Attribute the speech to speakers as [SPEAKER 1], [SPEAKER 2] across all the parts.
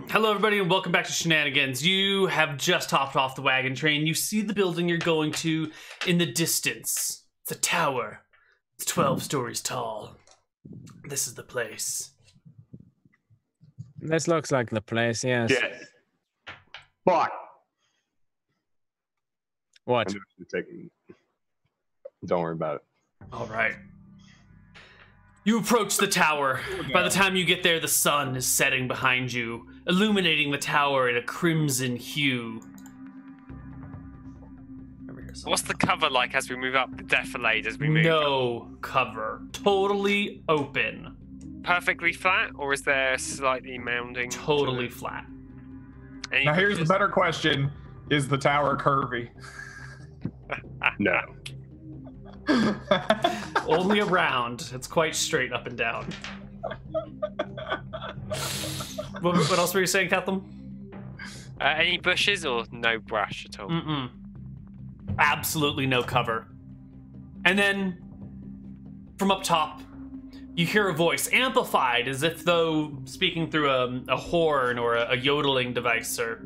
[SPEAKER 1] Hello everybody and welcome back to Shenanigans. You have just hopped off the wagon train. You see the building you're going to in the distance. It's a tower. It's 12 stories tall. This is the place.
[SPEAKER 2] This looks like the place, yes.
[SPEAKER 3] Yes. Fuck.
[SPEAKER 2] What?
[SPEAKER 3] Don't worry about it.
[SPEAKER 1] All right. You approach the tower. By the time you get there, the sun is setting behind you, illuminating the tower in a crimson hue.
[SPEAKER 4] What's the cover like as we move up the defilade as we move?
[SPEAKER 1] No cover. Totally open.
[SPEAKER 4] Perfectly flat, or is there slightly mounding?
[SPEAKER 1] Totally flat.
[SPEAKER 5] Now here's the better question. Is the tower curvy?
[SPEAKER 3] No.
[SPEAKER 1] Only around. It's quite straight up and down. What else were you saying, Kathleen?
[SPEAKER 4] Any bushes or no brush at all?
[SPEAKER 1] Mm-mm. Absolutely no cover. And then, from up top, you hear a voice, amplified, as if though speaking through a horn or a yodeling device, or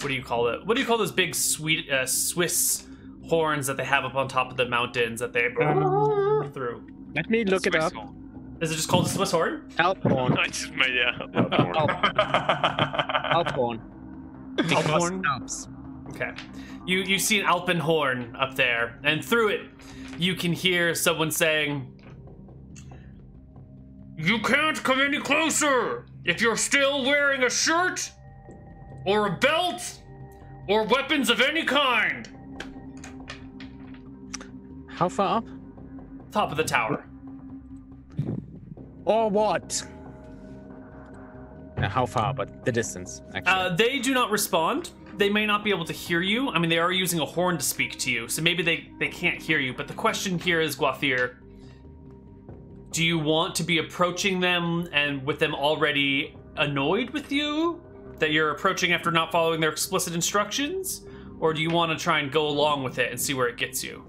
[SPEAKER 1] what do you call it? What do you call those big Swiss horns that they have up on top of the mountains that they through?
[SPEAKER 2] Let me look it up.
[SPEAKER 4] Horn.
[SPEAKER 1] Is it just called a Swiss horn?
[SPEAKER 2] Alp horn.
[SPEAKER 4] I just made it up.
[SPEAKER 2] Alp horn.
[SPEAKER 1] Alp horn?
[SPEAKER 2] Alps.
[SPEAKER 1] Okay. You see an Alpen horn up there, and through it, you can hear someone saying, "You can't come any closer if you're still wearing a shirt, or a belt, or weapons of any kind."
[SPEAKER 2] How far up?
[SPEAKER 1] Top of the tower.
[SPEAKER 2] Or what? How far, but the distance, actually.
[SPEAKER 1] They do not respond. They may not be able to hear you. I mean, they are using a horn to speak to you, so maybe they can't hear you. But the question here is, Guathir, do you want to be approaching them and with them already annoyed with you that you're approaching after not following their explicit instructions? Or do you want to try and go along with it and see where it gets you?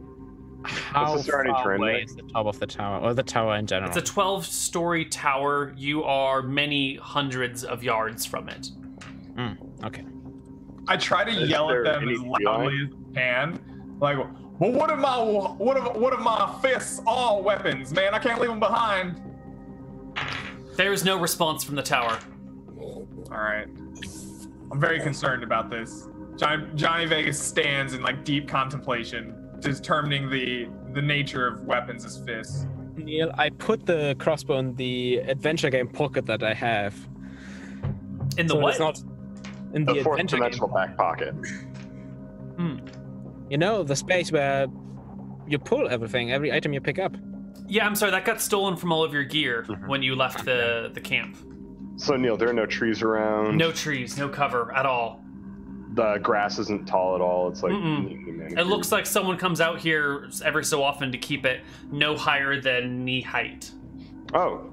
[SPEAKER 2] How far away is the top of the tower, or the tower in general?
[SPEAKER 1] It's a 12-story tower. You are many hundreds of yards from it.
[SPEAKER 2] Okay.
[SPEAKER 5] I try to yell at them as loudly as I can. Like, well, what of my fists all weapons, man? I can't leave them behind.
[SPEAKER 1] There is no response from the tower.
[SPEAKER 5] All right. I'm very concerned about this. Johnny Vegas stands in like deep contemplation, determining the nature of weapons as fists.
[SPEAKER 2] Neal, I put the crossbow in the adventure game pocket that I have.
[SPEAKER 1] In the
[SPEAKER 2] so
[SPEAKER 1] what?
[SPEAKER 2] It's not in
[SPEAKER 3] The fourth
[SPEAKER 2] adventure
[SPEAKER 3] dimensional
[SPEAKER 2] game.
[SPEAKER 3] back pocket.
[SPEAKER 2] You know, the space where you pull everything, every item you pick up.
[SPEAKER 1] Yeah, I'm sorry, that got stolen from all of your gear when you left the camp.
[SPEAKER 3] So Neil, there are no trees around.
[SPEAKER 1] No trees, no cover at all.
[SPEAKER 3] The grass isn't tall at all. It's like neatly manicured.
[SPEAKER 1] It looks like someone comes out here every so often to keep it no higher than knee height.
[SPEAKER 3] Oh,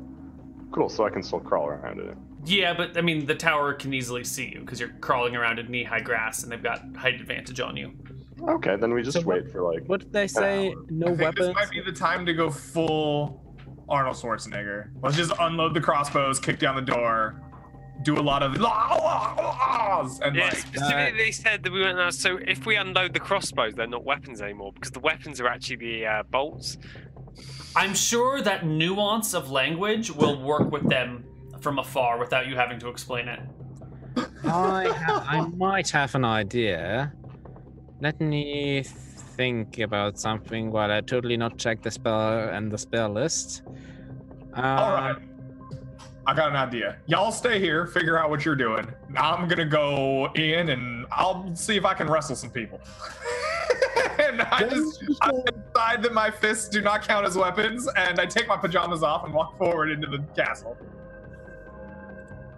[SPEAKER 3] cool. So I can still crawl around in it.
[SPEAKER 1] Yeah, but I mean, the tower can easily see you because you're crawling around in knee-high grass and they've got height advantage on you.
[SPEAKER 3] Okay, then we just wait for like.
[SPEAKER 2] What did they say? No
[SPEAKER 5] I think
[SPEAKER 2] weapons?
[SPEAKER 5] this might be the time to go full Arnold Schwarzenegger. Let's just unload the crossbows, kick down the door, do a lot of and
[SPEAKER 4] Yeah,
[SPEAKER 5] like.
[SPEAKER 4] specifically they said that we went out. So if we unload the crossbows, they're not weapons anymore because the weapons are actually the bolts.
[SPEAKER 1] I'm sure that nuance of language will work with them from afar without you having to explain it.
[SPEAKER 2] I might have an idea. Let me think about something while I totally not check the spell and the spell list.
[SPEAKER 5] All right. I got an idea. Y'all stay here, figure out what you're doing. I'm gonna go in and I'll see if I can wrestle some people. And I decide that my fists do not count as weapons, and I take my pajamas off and walk forward into the castle.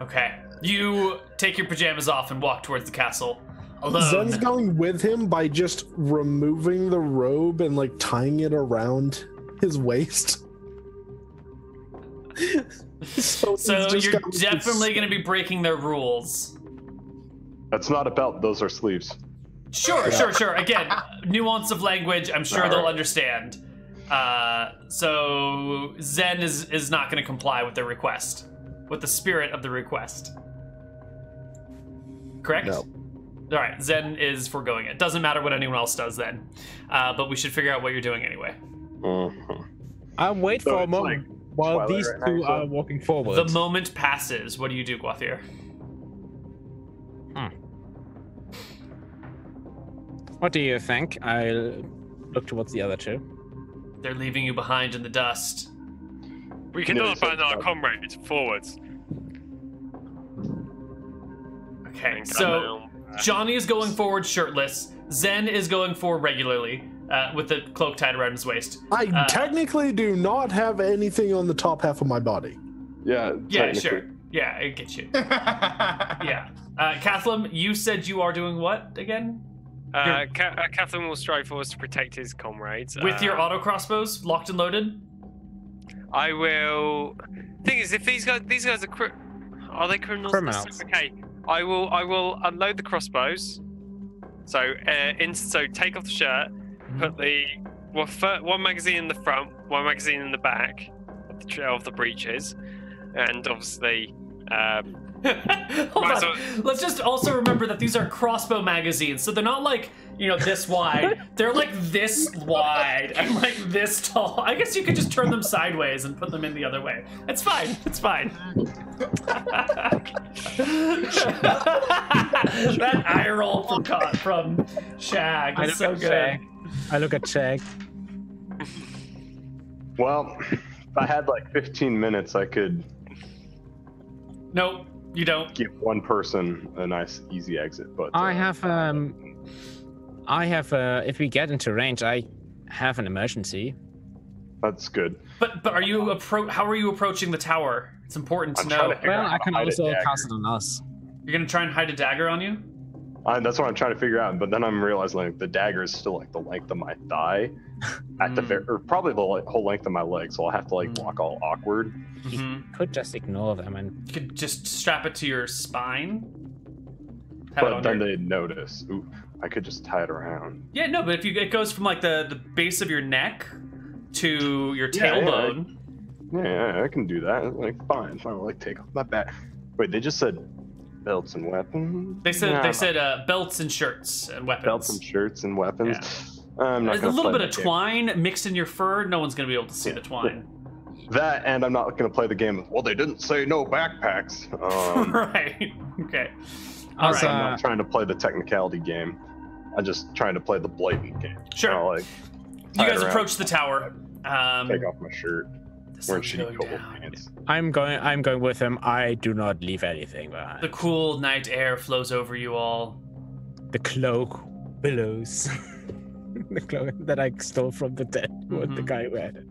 [SPEAKER 1] Okay. You take your pajamas off and walk towards the castle alone.
[SPEAKER 6] Zen's going with him by just removing the robe and like tying it around his waist. So
[SPEAKER 1] you're definitely going to be breaking their rules.
[SPEAKER 3] That's not a belt. Those are sleeves.
[SPEAKER 1] Sure. Again, nuance of language. I'm sure they'll understand. So Zen is not going to comply with their request, with the spirit of the request. correct?
[SPEAKER 6] No.
[SPEAKER 1] All right, Zen is foregoing it. Doesn't matter what anyone else does then. But we should figure out what you're doing anyway.
[SPEAKER 2] I'll wait
[SPEAKER 3] So
[SPEAKER 2] for a
[SPEAKER 3] it's
[SPEAKER 2] moment
[SPEAKER 3] like
[SPEAKER 2] while
[SPEAKER 3] Twilight
[SPEAKER 2] these
[SPEAKER 3] right now,
[SPEAKER 2] two
[SPEAKER 3] so-
[SPEAKER 2] are walking forward.
[SPEAKER 1] The moment passes. What do you do, Guathier?
[SPEAKER 2] What do you think? I'll look towards the other two.
[SPEAKER 1] They're leaving you behind in the dust.
[SPEAKER 4] We can
[SPEAKER 3] No,
[SPEAKER 4] abandon our
[SPEAKER 3] so-
[SPEAKER 4] comrades forwards.
[SPEAKER 1] Okay,
[SPEAKER 4] And
[SPEAKER 1] so Johnny is going forward shirtless. Zen is going forward regularly with the cloak tied around his waist.
[SPEAKER 6] I technically do not have anything on the top half of my body.
[SPEAKER 3] Yeah.
[SPEAKER 1] Yeah,
[SPEAKER 3] technically.
[SPEAKER 1] sure. Yeah, I get you. Yeah. Kathleen, you said you are doing what again?
[SPEAKER 4] Catherine will strive forwards to protect his comrades.
[SPEAKER 1] With your auto crossbows locked and loaded?
[SPEAKER 4] I will. Thing is, if these guys are they criminals?
[SPEAKER 2] Criminals.
[SPEAKER 4] Okay. I will unload the crossbows. So so take off the shirt, put the one magazine in the front, one magazine in the back of the breeches, and obviously.
[SPEAKER 1] Hold on. Let's just also remember that these are crossbow magazines, so they're not like, this wide. They're like this wide and like this tall. I guess you could just turn them sideways and put them in the other way. It's fine. It's fine. That eye roll from Shag is so good.
[SPEAKER 2] I look at Shag.
[SPEAKER 3] Well, if I had like 15 minutes, I could
[SPEAKER 1] Nope, you don't.
[SPEAKER 3] give one person a nice, easy exit. But
[SPEAKER 2] I have if we get into range, I have an emergency.
[SPEAKER 3] that's good.
[SPEAKER 1] But are you how are you approaching the tower? It's important to
[SPEAKER 3] I'm
[SPEAKER 1] know.
[SPEAKER 3] trying to figure
[SPEAKER 2] Well,
[SPEAKER 3] out
[SPEAKER 2] I
[SPEAKER 3] how to
[SPEAKER 2] can
[SPEAKER 3] hide a
[SPEAKER 2] also
[SPEAKER 3] dagger.
[SPEAKER 2] cast it on us.
[SPEAKER 1] You're gonna try and hide a dagger on you?
[SPEAKER 3] That's what I'm trying to figure out. But then I'm realizing like the dagger is still like the length of my thigh, at the or probably the whole length of my leg. So I'll have to like walk all awkward.
[SPEAKER 1] Mm-hmm.
[SPEAKER 2] Could just ignore them and
[SPEAKER 1] You could just strap it to your spine. Have it
[SPEAKER 3] But
[SPEAKER 1] on
[SPEAKER 3] then
[SPEAKER 1] your-
[SPEAKER 3] they'd notice. Ooh, I could just tie it around.
[SPEAKER 1] Yeah, no, but if it goes from like the base of your neck to your
[SPEAKER 3] Yeah, yeah,
[SPEAKER 1] tailbone.
[SPEAKER 3] Yeah, I can do that. Like fine, I'll like take off my back. Wait, they just said belts and weapons.
[SPEAKER 1] They said
[SPEAKER 3] Nah,
[SPEAKER 1] belts and shirts and weapons.
[SPEAKER 3] belts and shirts and weapons. I'm not
[SPEAKER 1] There's a
[SPEAKER 3] gonna
[SPEAKER 1] little
[SPEAKER 3] play
[SPEAKER 1] bit of
[SPEAKER 3] the game.
[SPEAKER 1] twine mixed in your fur. No one's gonna be able to see the twine.
[SPEAKER 3] That, and I'm not gonna play the game. Well, they didn't say no backpacks.
[SPEAKER 1] Right. Okay. All
[SPEAKER 2] Also,
[SPEAKER 1] right.
[SPEAKER 3] I'm not trying to play the technicality game. I'm just trying to play the blatant game.
[SPEAKER 1] Sure.
[SPEAKER 3] I'll, like,
[SPEAKER 1] You
[SPEAKER 3] tie it
[SPEAKER 1] guys
[SPEAKER 3] around,
[SPEAKER 1] approach the tower.
[SPEAKER 3] Take off my shirt.
[SPEAKER 1] The
[SPEAKER 3] Wearing
[SPEAKER 1] sun's
[SPEAKER 3] shitty
[SPEAKER 1] going
[SPEAKER 3] cobalt
[SPEAKER 1] down.
[SPEAKER 3] pants.
[SPEAKER 2] I'm going with him. I do not leave anything behind.
[SPEAKER 1] The cool night air flows over you all.
[SPEAKER 2] The cloak billows. The cloak that I stole from the dead with the
[SPEAKER 1] Mhm.
[SPEAKER 2] guy who had it.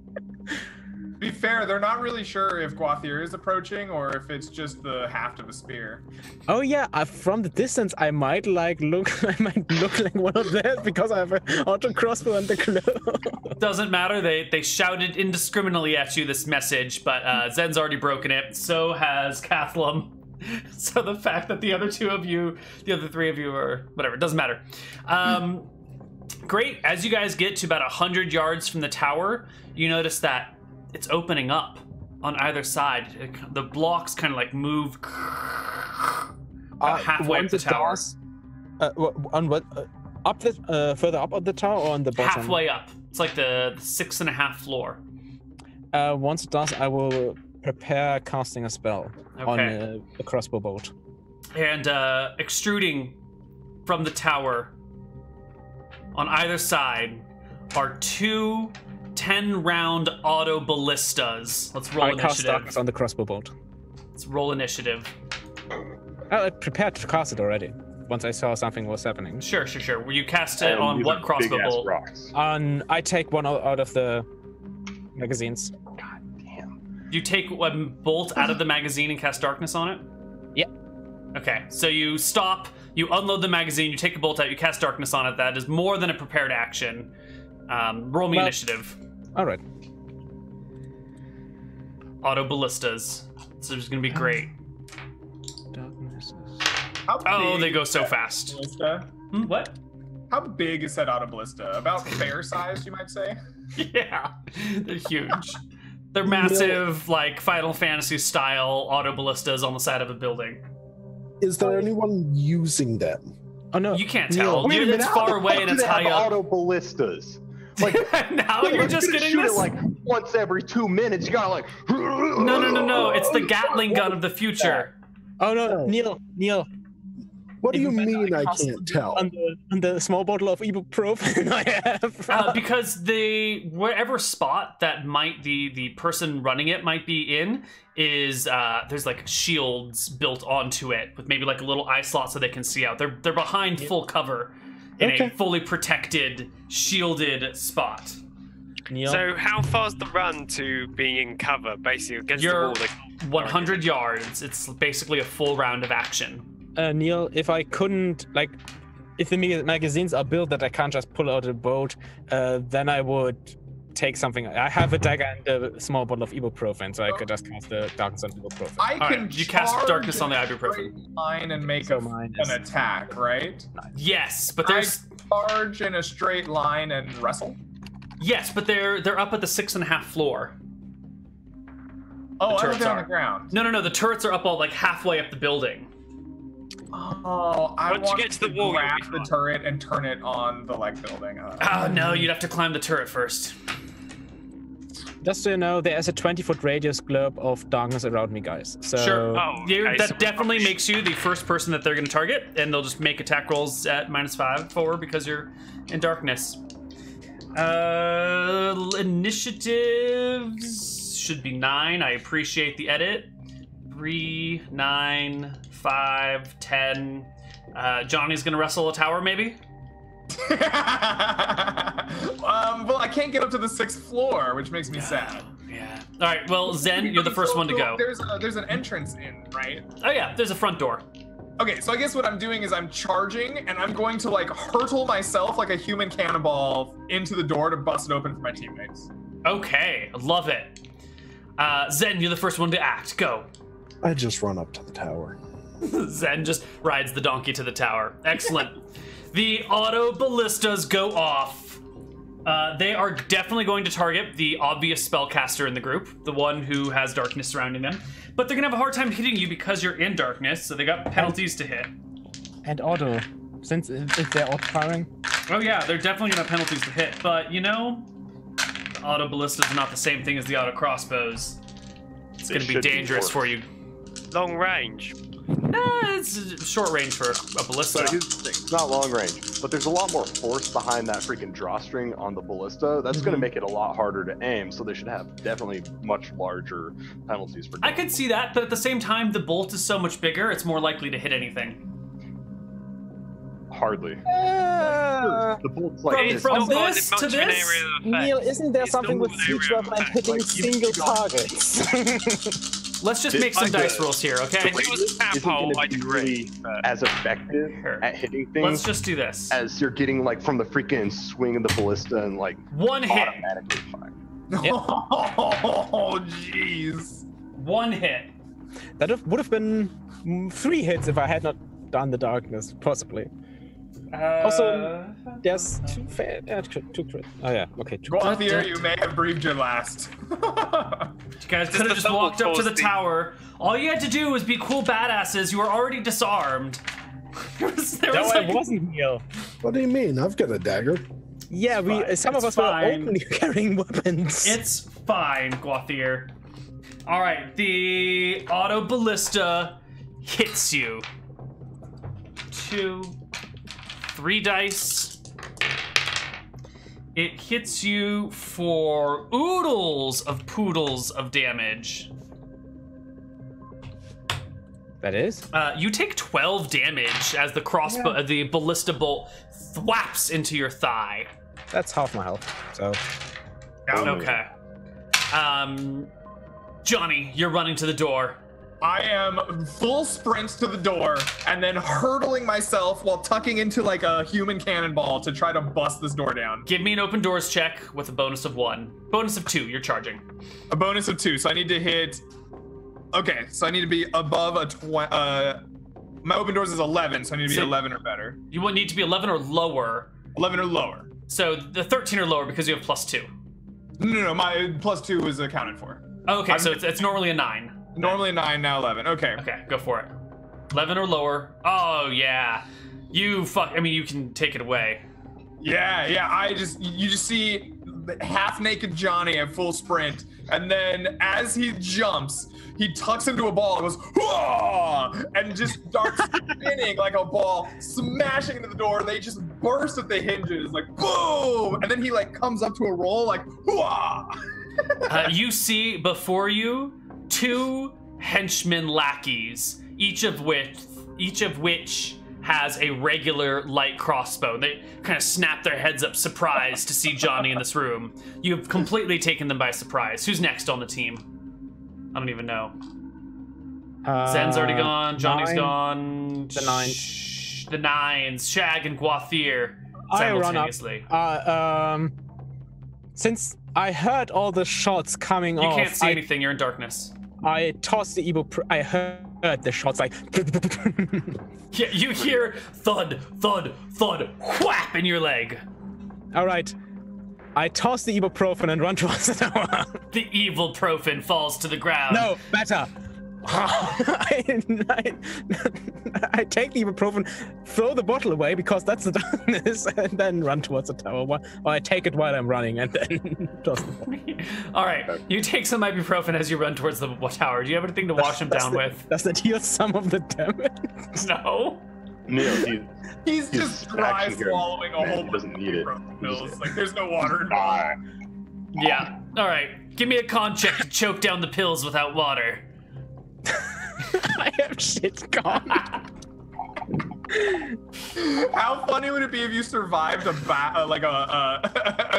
[SPEAKER 5] To be fair, they're not really sure if Guathier is approaching or if it's just the haft of a spear.
[SPEAKER 2] Oh yeah, from the distance I might look like one of theirs because I have an auto crossbow and the cloak.
[SPEAKER 1] Doesn't matter. They shouted indiscriminately at you this message, but Zen's already broken it. So has Kathleen. So the fact that the other three of you are whatever, doesn't matter. Great. As you guys get to about 100 yards from the tower, you notice that it's opening up on either side. The blocks kind of like move halfway up the tower.
[SPEAKER 2] Doors, on what? Up the further up on the tower or on the bottom?
[SPEAKER 1] Halfway up. It's like the 6.5 floor.
[SPEAKER 2] Once it does, I will prepare casting a spell on
[SPEAKER 1] Okay.
[SPEAKER 2] a crossbow bolt.
[SPEAKER 1] And extruding from the tower on either side are two 10-round auto ballistas. Let's roll
[SPEAKER 2] I cast
[SPEAKER 1] initiative.
[SPEAKER 2] darkness on the crossbow bolt.
[SPEAKER 1] Let's roll initiative.
[SPEAKER 2] I prepared to cast it already. Once I saw something was happening.
[SPEAKER 1] Sure. Will you cast it
[SPEAKER 3] And
[SPEAKER 1] on
[SPEAKER 3] these
[SPEAKER 1] what
[SPEAKER 3] are
[SPEAKER 1] crossbow
[SPEAKER 3] big-ass
[SPEAKER 1] bolt?
[SPEAKER 3] rocks.
[SPEAKER 2] I take one out of the magazines.
[SPEAKER 3] God damn.
[SPEAKER 1] You take a bolt out of the magazine and cast darkness on it?
[SPEAKER 2] Yep.
[SPEAKER 1] Okay, so you stop, you unload the magazine, you take a bolt out, you cast darkness on it. That is more than a prepared action. Roll me
[SPEAKER 2] Well-
[SPEAKER 1] initiative.
[SPEAKER 2] All right.
[SPEAKER 1] Auto ballistas. So it's gonna be great.
[SPEAKER 2] Darkness is...
[SPEAKER 5] How
[SPEAKER 1] Oh,
[SPEAKER 5] big
[SPEAKER 1] they go
[SPEAKER 5] is
[SPEAKER 1] so
[SPEAKER 5] that
[SPEAKER 1] fast.
[SPEAKER 5] ballista?
[SPEAKER 1] What?
[SPEAKER 5] How big is that autoballista? About fair size, you might say?
[SPEAKER 1] Yeah, they're huge. They're massive, like Final Fantasy style auto ballistas on the side of a building.
[SPEAKER 6] Is there anyone using them?
[SPEAKER 2] Oh no,
[SPEAKER 1] You can't
[SPEAKER 2] Neal.
[SPEAKER 1] tell.
[SPEAKER 3] Wait a minute,
[SPEAKER 1] It's
[SPEAKER 3] how
[SPEAKER 1] far
[SPEAKER 3] the
[SPEAKER 1] away
[SPEAKER 3] fuck
[SPEAKER 1] and
[SPEAKER 3] do
[SPEAKER 1] it's
[SPEAKER 3] they have
[SPEAKER 1] high up.
[SPEAKER 3] auto ballistas. Like
[SPEAKER 1] Now you're just
[SPEAKER 3] gonna
[SPEAKER 1] getting
[SPEAKER 3] shoot
[SPEAKER 1] this.
[SPEAKER 3] it like once every 2 minutes. You gotta like.
[SPEAKER 1] No. It's the Gatling gun of the future.
[SPEAKER 2] Oh no, Neal.
[SPEAKER 6] What do you
[SPEAKER 2] Even
[SPEAKER 6] mean
[SPEAKER 2] better,
[SPEAKER 6] I
[SPEAKER 2] cast
[SPEAKER 6] can't tell?
[SPEAKER 2] on the small bottle of ibuprofen I have.
[SPEAKER 1] Because whatever spot that the person running it might be in is there's like shields built onto it with maybe like a little eye slot so they can see out. They're behind full cover in a fully protected, shielded spot.
[SPEAKER 2] Neal,
[SPEAKER 4] So how far's the run to being in cover, basically against
[SPEAKER 1] You're
[SPEAKER 4] the wall?
[SPEAKER 1] 100 yards. It's basically a full round of action.
[SPEAKER 2] Neal, if I couldn't if the magazines are built that I can't just pull out a bolt, then I would take something. I have a dagger and a small bottle of ibuprofen, so I could just cast the darkness on ibuprofen.
[SPEAKER 5] I
[SPEAKER 1] All
[SPEAKER 5] can
[SPEAKER 1] right, you cast
[SPEAKER 5] charge
[SPEAKER 1] darkness on the
[SPEAKER 5] in a
[SPEAKER 1] ibuprofen.
[SPEAKER 5] straight line and make
[SPEAKER 2] So
[SPEAKER 5] an
[SPEAKER 2] mine is-
[SPEAKER 5] attack, right?
[SPEAKER 1] Yes, but there's
[SPEAKER 5] Charge in a straight line and wrestle.
[SPEAKER 1] yes, but they're up at the 6.5 floor.
[SPEAKER 5] Oh, I
[SPEAKER 1] turrets
[SPEAKER 5] was on
[SPEAKER 1] are.
[SPEAKER 5] the ground.
[SPEAKER 1] No. The turrets are up all like halfway up the building.
[SPEAKER 5] Oh, I
[SPEAKER 4] Once you
[SPEAKER 5] want
[SPEAKER 4] get to the wall, you'll
[SPEAKER 5] grab
[SPEAKER 4] be
[SPEAKER 5] the
[SPEAKER 4] fine.
[SPEAKER 5] turret and turn it on the like building.
[SPEAKER 1] Oh no, you'd have to climb the turret first.
[SPEAKER 2] Just so you know, there's a 20-foot radius globe of darkness around me, guys. So
[SPEAKER 1] Sure.
[SPEAKER 4] Oh, okay,
[SPEAKER 1] That
[SPEAKER 4] so we're
[SPEAKER 1] definitely
[SPEAKER 4] probably-
[SPEAKER 1] makes you the first person that they're going to target, and they'll just make attack rolls at -5 forward because you're in darkness. Initiatives should be 9. I appreciate the edit. 3, 9, 5, 10. Johnny's going to wrestle a tower, maybe?
[SPEAKER 5] Well, I can't get up to the 6th floor, which makes me sad.
[SPEAKER 1] Yeah. All right. Well, Zen, you're the first one to go.
[SPEAKER 5] There's an entrance in, right?
[SPEAKER 1] Oh yeah, there's a front door.
[SPEAKER 5] Okay, so I guess what I'm doing is I'm charging and I'm going to like hurtle myself like a human cannonball into the door to bust it open for my teammates.
[SPEAKER 1] Okay, love it. Zen, you're the first one to act. Go.
[SPEAKER 6] I just run up to the tower.
[SPEAKER 1] Zen just rides the donkey to the tower. Excellent. The auto ballistas go off. They are definitely going to target the obvious spellcaster in the group, the one who has darkness surrounding them. But they're gonna have a hard time hitting you because you're in darkness, so they got penalties to hit.
[SPEAKER 2] and auto, since if they're auto firing.
[SPEAKER 1] Oh yeah, they're definitely gonna have penalties to hit, but you know, the auto ballistas are not the same thing as the auto crossbows. It's
[SPEAKER 3] They
[SPEAKER 1] gonna be
[SPEAKER 3] should be
[SPEAKER 1] dangerous for
[SPEAKER 3] worse.
[SPEAKER 1] you.
[SPEAKER 4] Long range.
[SPEAKER 1] It's short range for a ballista.
[SPEAKER 3] So here's the thing, it's not long range, but there's a lot more force behind that freaking drawstring on the ballista. That's going to make it a lot harder to aim, so they should have definitely much larger penalties for
[SPEAKER 1] I could see that, but at the same time, the bolt is so much bigger, it's more likely to hit anything.
[SPEAKER 3] Hardly. The bolt's like this.
[SPEAKER 1] From
[SPEAKER 4] Not got
[SPEAKER 1] this
[SPEAKER 4] much
[SPEAKER 1] to
[SPEAKER 4] of an
[SPEAKER 1] this?
[SPEAKER 4] area of effect.
[SPEAKER 2] Neal, isn't there
[SPEAKER 4] It's
[SPEAKER 2] something
[SPEAKER 4] not
[SPEAKER 2] with
[SPEAKER 4] an area
[SPEAKER 2] siege
[SPEAKER 4] of
[SPEAKER 2] weapon
[SPEAKER 4] effect.
[SPEAKER 2] hitting
[SPEAKER 3] Like,
[SPEAKER 2] single targets?
[SPEAKER 1] Let's just make some
[SPEAKER 3] like
[SPEAKER 1] dice
[SPEAKER 3] a-
[SPEAKER 1] rolls here, okay?
[SPEAKER 4] If it was a
[SPEAKER 3] Isn't
[SPEAKER 4] tadpole,
[SPEAKER 3] gonna
[SPEAKER 4] I'd
[SPEAKER 3] be
[SPEAKER 4] agree.
[SPEAKER 3] really as effective
[SPEAKER 1] Here.
[SPEAKER 3] at hitting
[SPEAKER 1] Let's
[SPEAKER 3] things
[SPEAKER 1] just do this.
[SPEAKER 3] as you're getting like from the freaking swing of the ballista and like
[SPEAKER 1] One hit.
[SPEAKER 3] automatically fire.
[SPEAKER 5] Oh, jeez.
[SPEAKER 1] One hit.
[SPEAKER 2] That would have been 3 hits if I had not done the darkness, possibly. Also, there's 2 crit. Oh yeah, okay.
[SPEAKER 5] Go off here, you may have breathed your last.
[SPEAKER 1] You guys could have
[SPEAKER 4] the
[SPEAKER 1] just
[SPEAKER 4] double
[SPEAKER 1] walked up to the
[SPEAKER 4] toasty.
[SPEAKER 1] tower. All you had to do was be cool badasses. You were already disarmed. there was
[SPEAKER 2] No,
[SPEAKER 1] like,
[SPEAKER 2] I wasn't, Neal.
[SPEAKER 6] What do you mean? I've got a dagger.
[SPEAKER 2] Yeah, some of
[SPEAKER 1] It's
[SPEAKER 2] us were
[SPEAKER 1] fine.
[SPEAKER 2] openly carrying weapons.
[SPEAKER 1] It's fine, Guathier. All right, the auto ballista hits you. 2, 3 dice. It hits you for oodles of poodles of damage.
[SPEAKER 2] That is?
[SPEAKER 1] You take 12 damage as the crossbow, the ballista bolt thwaps into your thigh.
[SPEAKER 2] That's half my health. So
[SPEAKER 1] Okay. Johnny, you're running to the door.
[SPEAKER 5] I am full sprint to the door and then hurtling myself while tucking into like a human cannonball to try to bust this door down.
[SPEAKER 1] Give me an open doors check with a bonus of 1. Bonus of 2, you're charging.
[SPEAKER 5] A bonus of 2, so I need to hit. Okay, so I need to be above a my open doors is 11, so I need to be
[SPEAKER 1] So-
[SPEAKER 5] 11 or better.
[SPEAKER 1] You would need to be 11 or lower.
[SPEAKER 5] 11 or lower.
[SPEAKER 1] So the 13 or lower because you have +2.
[SPEAKER 5] No, my +2 is accounted for.
[SPEAKER 1] Okay,
[SPEAKER 5] I'm-
[SPEAKER 1] so it's normally a 9.
[SPEAKER 5] Normally 9, now 11. Okay.
[SPEAKER 1] Okay, go for it. 11 or lower. Oh yeah. You can take it away.
[SPEAKER 5] Yeah. You just see half-naked Johnny at full sprint, and then as he jumps, he tucks into a ball and goes, "Whoa!" and just starts spinning like a ball, smashing into the door. They just burst at the hinges, like boom! And then he like comes up to a roll, like, "Whoa!"
[SPEAKER 1] You see before you 2 henchmen lackeys, each of which has a regular light crossbow. They kind of snap their heads up, surprised to see Johnny in this room. You've completely taken them by surprise. Who's next on the team? I don't even know. Zen's already gone. Johnny's
[SPEAKER 2] 9.
[SPEAKER 1] gone.
[SPEAKER 2] The 9s.
[SPEAKER 1] The 9s. Shag and Guathier
[SPEAKER 2] I run up.
[SPEAKER 1] simultaneously.
[SPEAKER 2] Since I heard all the shots coming
[SPEAKER 1] You
[SPEAKER 2] off,
[SPEAKER 1] can't see anything. You're in darkness.
[SPEAKER 2] I tossed the I heard the shots like.
[SPEAKER 1] Yeah, you hear thud, thud, thud, whap in your leg.
[SPEAKER 2] All right. I toss the ibuprofen and run towards the tower.
[SPEAKER 1] The evil profan falls to the ground.
[SPEAKER 2] No, better. I take the ibuprofen, throw the bottle away because that's the darkness, and then run towards the tower. Or I take it while I'm running and then toss the bottle.
[SPEAKER 1] All right, you take some ibuprofen as you run towards the tower. Do you have anything to wash him down with?
[SPEAKER 2] Does that heal some of the damage?
[SPEAKER 1] No.
[SPEAKER 3] Neal,
[SPEAKER 5] He's just dry
[SPEAKER 3] actually here.
[SPEAKER 5] swallowing a
[SPEAKER 3] Man,
[SPEAKER 5] whole
[SPEAKER 3] he doesn't need it.
[SPEAKER 5] pills. Like there's no water involved.
[SPEAKER 1] Yeah. All right. Give me a con check to choke down the pills without water.
[SPEAKER 2] I have shit gone.
[SPEAKER 5] How funny would it be if you survived an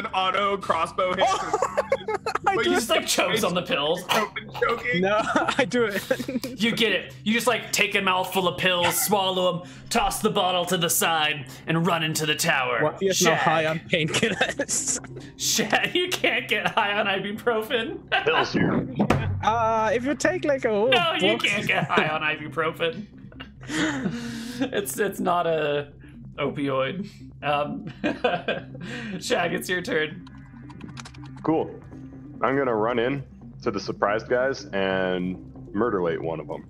[SPEAKER 5] auto crossbow hit?
[SPEAKER 2] I
[SPEAKER 1] He just like chokes on the pills.
[SPEAKER 5] Choking.
[SPEAKER 2] No, I do it.
[SPEAKER 1] You get it. You just like take a mouthful of pills, swallow them, toss the bottle to the side, and run into the tower.
[SPEAKER 2] What? You're so
[SPEAKER 1] Shag.
[SPEAKER 2] high on painkillers.
[SPEAKER 1] Shag, you can't get high on ibuprofen.
[SPEAKER 3] Pills here.
[SPEAKER 2] If you take like a whole
[SPEAKER 1] No, you
[SPEAKER 2] box-
[SPEAKER 1] can't get high on ibuprofen. It's not a opioid. Shag, it's your turn.
[SPEAKER 3] Cool. I'm gonna run in to the surprised guys and murderate one of them.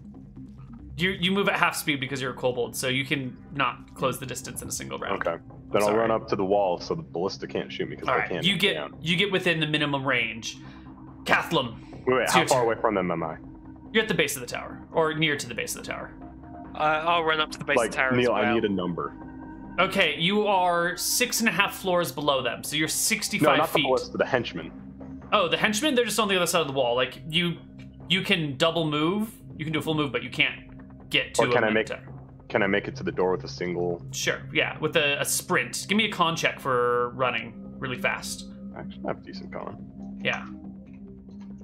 [SPEAKER 1] You move at half speed because you're a kobold, so you can not close the distance in a single round.
[SPEAKER 3] Okay. Then I'll
[SPEAKER 1] sorry.
[SPEAKER 3] run up to the wall so the ballista can't shoot me because
[SPEAKER 1] All
[SPEAKER 3] I
[SPEAKER 1] right,
[SPEAKER 3] can't.
[SPEAKER 1] you
[SPEAKER 3] hit
[SPEAKER 1] get
[SPEAKER 3] down.
[SPEAKER 1] you get within the minimum range. Cathlum,
[SPEAKER 3] Wait,
[SPEAKER 1] it's
[SPEAKER 3] how
[SPEAKER 1] your
[SPEAKER 3] far
[SPEAKER 1] turn.
[SPEAKER 3] away from them am I?
[SPEAKER 1] You're at the base of the tower, or near to the base of the tower.
[SPEAKER 4] I'll run up to the base
[SPEAKER 3] Like
[SPEAKER 4] of the tower
[SPEAKER 3] Neal,
[SPEAKER 4] as well.
[SPEAKER 3] I need a number.
[SPEAKER 1] Okay, you are 6.5 floors below them, so you're 65
[SPEAKER 3] No, not the
[SPEAKER 1] feet.
[SPEAKER 3] ballista, the henchman.
[SPEAKER 1] Oh, the henchmen, they're just on the other side of the wall. Like, you can double move, you can do a full move, but you can't get to
[SPEAKER 3] Or can
[SPEAKER 1] a
[SPEAKER 3] I make
[SPEAKER 1] tower.
[SPEAKER 3] Can I make it to the door with a single?
[SPEAKER 1] Sure, yeah, with a sprint. Give me a con check for running really fast.
[SPEAKER 3] Actually, I have a decent con.
[SPEAKER 1] Yeah.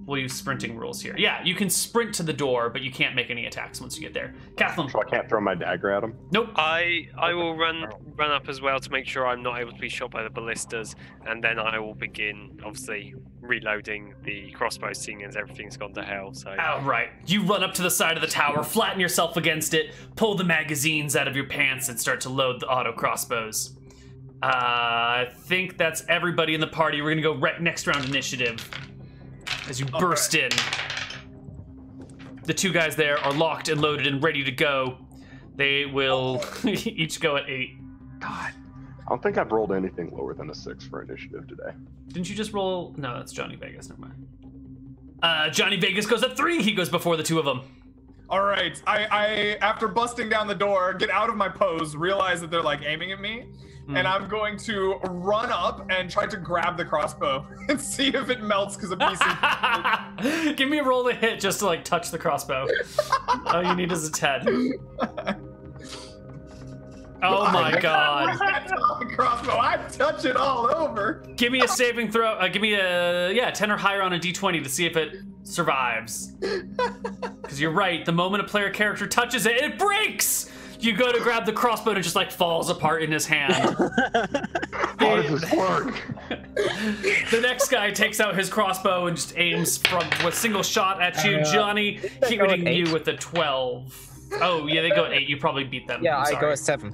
[SPEAKER 1] We'll use sprinting rules here. Yeah, you can sprint to the door, but you can't make any attacks once you get there. Cathlum.
[SPEAKER 3] So I can't throw my dagger at him.
[SPEAKER 1] Nope.
[SPEAKER 4] I will run up as well to make sure I'm not able to be shot by the ballistas, and then I will begin obviously reloading the crossbow, seeing as everything's gone to hell. So
[SPEAKER 1] Oh, right. You run up to the side of the tower, flatten yourself against it, pull the magazines out of your pants, and start to load the auto crossbows. I think that's everybody in the party. We're gonna go next round initiative. As you burst in, the 2 guys there are locked and loaded and ready to go. They will each go at 8.
[SPEAKER 3] God, I don't think I've rolled anything lower than a 6 for initiative today.
[SPEAKER 1] Didn't you just roll? No, that's Johnny Vegas. Never mind. Johnny Vegas goes at 3. He goes before the 2 of them.
[SPEAKER 5] All right, I after busting down the door, get out of my pose, realize that they're like aiming at me, and I'm going to run up and try to grab the crossbow and see if it melts because of me.
[SPEAKER 1] Give me a roll to hit just to like touch the crossbow. All you need is a 10. Oh my god.
[SPEAKER 5] Crossbow, I touch it all over.
[SPEAKER 1] Give me a saving throw. Give me a 10 or higher on a d20 to see if it survives. Because you're right, the moment a player character touches it, it breaks! You go to grab the crossbow and it just like falls apart in his hand.
[SPEAKER 3] How does this work?
[SPEAKER 1] The next guy takes out his crossbow and just aims from with single shot at you. Johnny hitting you with a 12. Oh, yeah, they go at 8. You probably beat them.
[SPEAKER 2] Yeah,
[SPEAKER 1] I'm
[SPEAKER 2] I
[SPEAKER 1] sorry.
[SPEAKER 2] go at 7.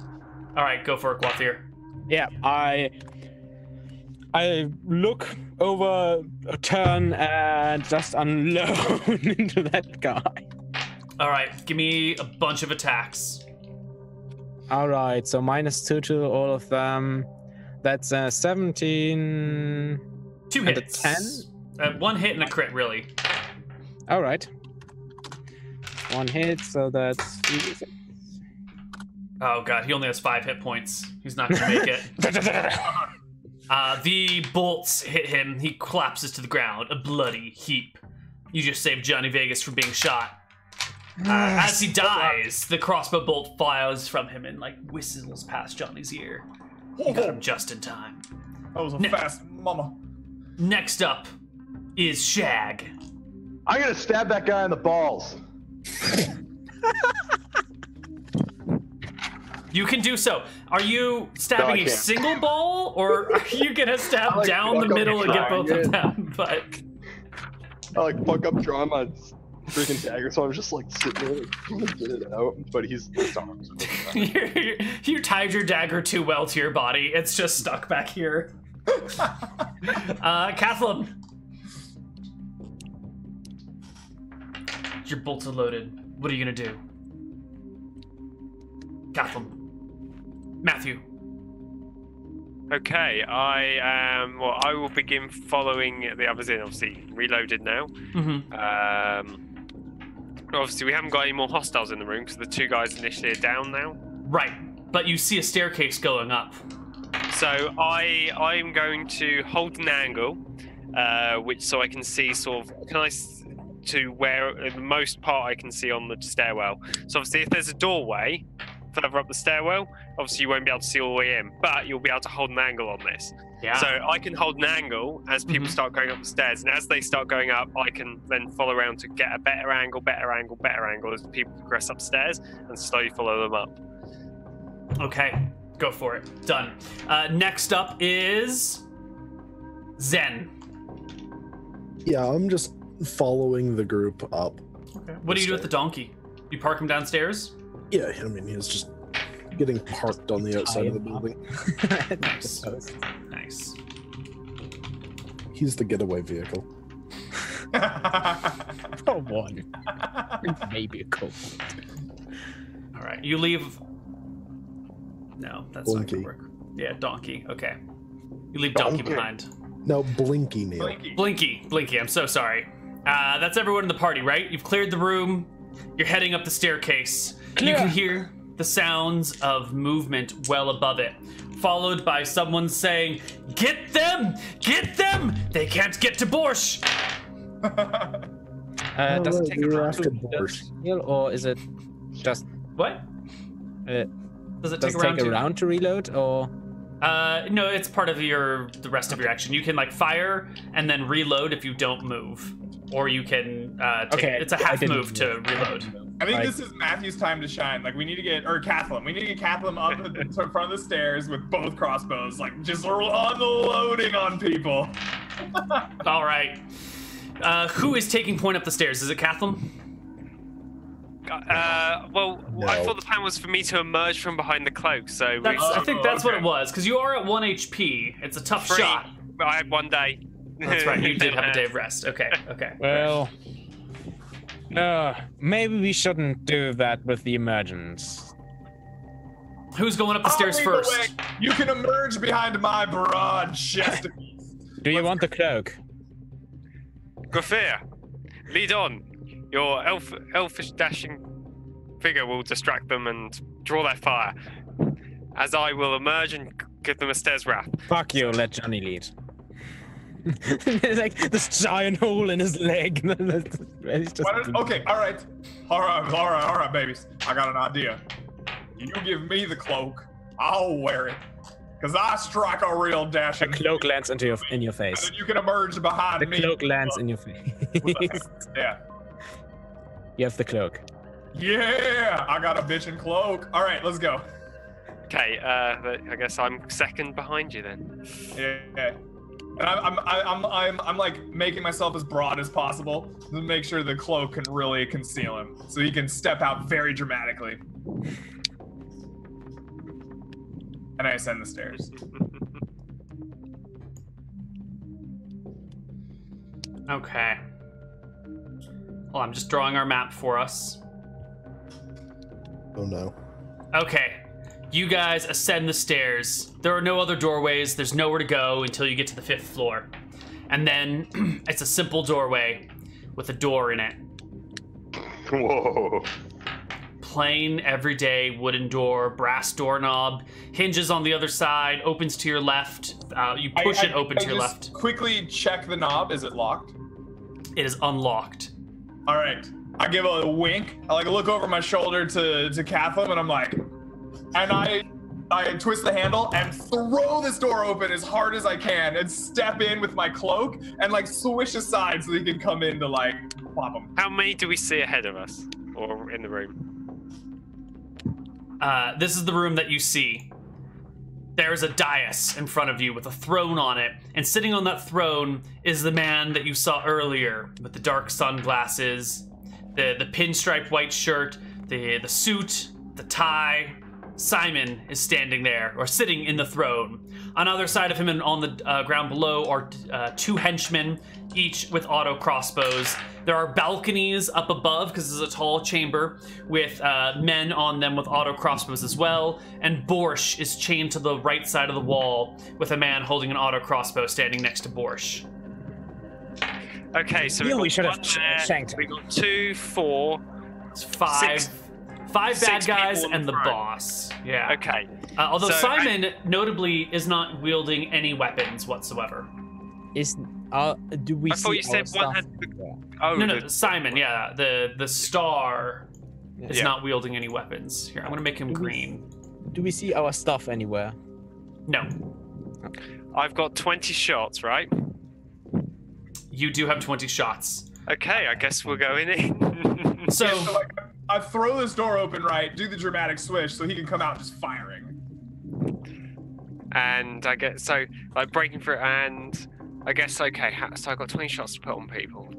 [SPEAKER 1] All right, go for it, Guathier.
[SPEAKER 2] Yeah, I look over, turn, and just unload into that guy.
[SPEAKER 1] All right, give me a bunch of attacks.
[SPEAKER 2] All right, so -2 to all of them. That's 17.
[SPEAKER 1] 2
[SPEAKER 2] And a
[SPEAKER 1] hits.
[SPEAKER 2] 10?
[SPEAKER 1] 1 hit and a crit, really.
[SPEAKER 2] All right. 1 hit, so that's.
[SPEAKER 1] Oh god, he only has 5 hit points. He's not gonna make it. The bolts hit him. He collapses to the ground, a bloody heap. You just saved Johnny Vegas from being shot. As he dies, the crossbow bolt flies from him and like whistles past Johnny's ear. You got him just in time.
[SPEAKER 5] That was a fast mama.
[SPEAKER 1] Next up is Shag.
[SPEAKER 3] I'm gonna stab that guy in the balls.
[SPEAKER 1] You can do so. Are you stabbing
[SPEAKER 3] I
[SPEAKER 1] a
[SPEAKER 3] can't.
[SPEAKER 1] single ball, or are you gonna stab
[SPEAKER 3] like
[SPEAKER 1] down the
[SPEAKER 3] fuck up
[SPEAKER 1] middle and get
[SPEAKER 3] trying
[SPEAKER 1] both of
[SPEAKER 3] it.
[SPEAKER 1] them? But
[SPEAKER 3] I like fuck up drawing my freaking dagger, so I'm just like sitting there like, trying to get it out, but he's
[SPEAKER 1] you tied your dagger too well to your body. It's just stuck back here. Kathleen. Your bolts are loaded. What are you gonna do? Kathleen. Matthew.
[SPEAKER 4] Okay, I will begin following the others in. Obviously, reloaded now.
[SPEAKER 1] Mm-hmm.
[SPEAKER 4] Obviously, we haven't got any more hostiles in the room because the 2 guys initially are down now.
[SPEAKER 1] Right, but you see a staircase going up.
[SPEAKER 4] So I'm going to hold an angle, which so I can see sort of to where the most part I can see on the stairwell. So obviously, if there's a doorway further up the stairwell, obviously you won't be able to see all the way in, but you'll be able to hold an angle on this.
[SPEAKER 1] Yeah.
[SPEAKER 4] So I can hold an angle as people start going up the stairs, and as they start going up, I can then follow around to get a better angle as people progress upstairs and slowly follow them up.
[SPEAKER 1] Okay, go for it. Done. Next up is Zen.
[SPEAKER 6] Yeah, I'm just following the group up.
[SPEAKER 1] Okay. What do you do with the donkey? You park him downstairs?
[SPEAKER 6] Yeah, I mean, he's just getting parked on the outside of the building.
[SPEAKER 1] Nice. Nice.
[SPEAKER 6] He's the getaway vehicle.
[SPEAKER 2] Oh, one. Maybe a couple.
[SPEAKER 1] All right, you leave. No, that's
[SPEAKER 6] Blinky.
[SPEAKER 1] not gonna work. Yeah, donkey. Okay. You leave donkey
[SPEAKER 3] Donkey.
[SPEAKER 1] behind.
[SPEAKER 6] No, Blinky, Neal.
[SPEAKER 1] Blinky, I'm so sorry. That's everyone in the party, right? You've cleared the room. You're heading up the staircase. You can hear the sounds of movement well above it, followed by someone saying, "Get them! Get them! They can't get to Borscht!"
[SPEAKER 2] Does it
[SPEAKER 6] right,
[SPEAKER 2] take
[SPEAKER 6] we were
[SPEAKER 2] around
[SPEAKER 6] after
[SPEAKER 2] to
[SPEAKER 6] Borscht.
[SPEAKER 2] reload, or is it just
[SPEAKER 1] What?
[SPEAKER 2] uh,
[SPEAKER 1] Does it
[SPEAKER 2] does
[SPEAKER 1] take
[SPEAKER 2] it take
[SPEAKER 1] a
[SPEAKER 2] a round to reload, or
[SPEAKER 1] No, it's part of the rest of your action. You can like fire and then reload if you don't move, or you can take.
[SPEAKER 2] Okay,
[SPEAKER 1] It's a
[SPEAKER 2] I
[SPEAKER 1] half
[SPEAKER 2] didn't
[SPEAKER 1] move to reload.
[SPEAKER 5] I think
[SPEAKER 2] Like-
[SPEAKER 5] this is Matthew's time to shine. Like, we need to get, or Kathleen, we need to get Kathleen up in front of the stairs with both crossbows, like, just unloading on people.
[SPEAKER 1] All right. Who is taking point up the stairs? Is it Kathleen?
[SPEAKER 4] Well, I thought the plan was for me to emerge from behind the cloak, so
[SPEAKER 1] I think that's what
[SPEAKER 5] okay.
[SPEAKER 1] it was, because you are at 1 HP. It's a tough shot.
[SPEAKER 4] I had 1 day.
[SPEAKER 1] That's right. You did have a day of rest. Okay. Okay.
[SPEAKER 2] well? Maybe we shouldn't do that with the emergence.
[SPEAKER 1] Who's going up the stairs
[SPEAKER 5] I'll lead the
[SPEAKER 1] first?
[SPEAKER 5] way. You can emerge behind my broad chest.
[SPEAKER 2] Do you want the cloak?
[SPEAKER 4] Grafir, lead on. Your elfish dashing figure will distract them and draw their fire, as I will emerge and give them a stairs wrath.
[SPEAKER 2] Fuck you, let Johnny lead. There's like this giant hole in his leg. It's just-
[SPEAKER 5] Okay, all right, babies. I got an idea. You give me the cloak, I'll wear it, cause I strike a real
[SPEAKER 2] The
[SPEAKER 5] dashing.
[SPEAKER 2] cloak lands in your
[SPEAKER 5] And
[SPEAKER 2] face.
[SPEAKER 5] then you can emerge behind
[SPEAKER 2] The
[SPEAKER 5] me.
[SPEAKER 2] cloak lands in your face.
[SPEAKER 5] Yeah.
[SPEAKER 2] You have the cloak.
[SPEAKER 5] Yeah, I got a bitchin' cloak. All right, let's go.
[SPEAKER 4] Okay, I guess I'm second behind you then.
[SPEAKER 5] Yeah. And I'm like making myself as broad as possible to make sure the cloak can really conceal him, so he can step out very dramatically. And I ascend the stairs.
[SPEAKER 1] Okay. Well, I'm just drawing our map for us.
[SPEAKER 6] Oh no.
[SPEAKER 1] Okay. You guys ascend the stairs. There are no other doorways. There's nowhere to go until you get to the 5th floor. And then it's a simple doorway with a door in it.
[SPEAKER 3] Whoa.
[SPEAKER 1] Plain, everyday wooden door, brass doorknob, hinges on the other side, opens to your left. You push it open to your
[SPEAKER 5] just
[SPEAKER 1] left.
[SPEAKER 5] Quickly check the knob. Is it locked?
[SPEAKER 1] It is unlocked.
[SPEAKER 5] All right. I give a wink. I look over my shoulder to Catherine, and I'm like, and I twist the handle and throw this door open as hard as I can, and step in with my cloak and swish aside so he can come in to plop him.
[SPEAKER 4] How many do we see ahead of us, or in the room?
[SPEAKER 1] This is the room that you see. There is a dais in front of you with a throne on it, and sitting on that throne is the man that you saw earlier with the dark sunglasses, the pinstripe white shirt, the suit, the tie. Simon is standing there, or sitting in the throne. On either side of him and on the ground below are 2 henchmen, each with auto crossbows. There are balconies up above, because this is a tall chamber, with men on them with auto crossbows as well. And Borsch is chained to the right side of the wall, with a man holding an auto crossbow standing next to Borsch.
[SPEAKER 4] Okay, so
[SPEAKER 2] We should have
[SPEAKER 4] one there,
[SPEAKER 2] shanked him.
[SPEAKER 4] we got 2, 4.
[SPEAKER 1] It's 5 bad
[SPEAKER 4] 6
[SPEAKER 1] guys
[SPEAKER 4] people in
[SPEAKER 1] and the
[SPEAKER 4] front.
[SPEAKER 1] boss. Yeah.
[SPEAKER 4] Okay.
[SPEAKER 1] Although
[SPEAKER 4] So,
[SPEAKER 1] Simon, notably, is not wielding any weapons whatsoever.
[SPEAKER 2] Do we
[SPEAKER 4] I thought
[SPEAKER 2] see
[SPEAKER 4] you said
[SPEAKER 2] our
[SPEAKER 4] one
[SPEAKER 2] stuff?
[SPEAKER 4] had. Oh
[SPEAKER 1] No, Simon, yeah, the star is
[SPEAKER 4] Yeah.
[SPEAKER 1] not wielding any weapons. Here, I'm gonna make him green.
[SPEAKER 2] Do we see our stuff anywhere?
[SPEAKER 1] No,
[SPEAKER 4] I've got 20 shots, right?
[SPEAKER 1] you do have 20 shots.
[SPEAKER 4] Okay, I guess we're going in.
[SPEAKER 1] So,
[SPEAKER 5] I throw this door open, right? Do the dramatic swish so he can come out just firing.
[SPEAKER 4] And I get breaking through, and I guess okay. So I got 20 shots to put on people.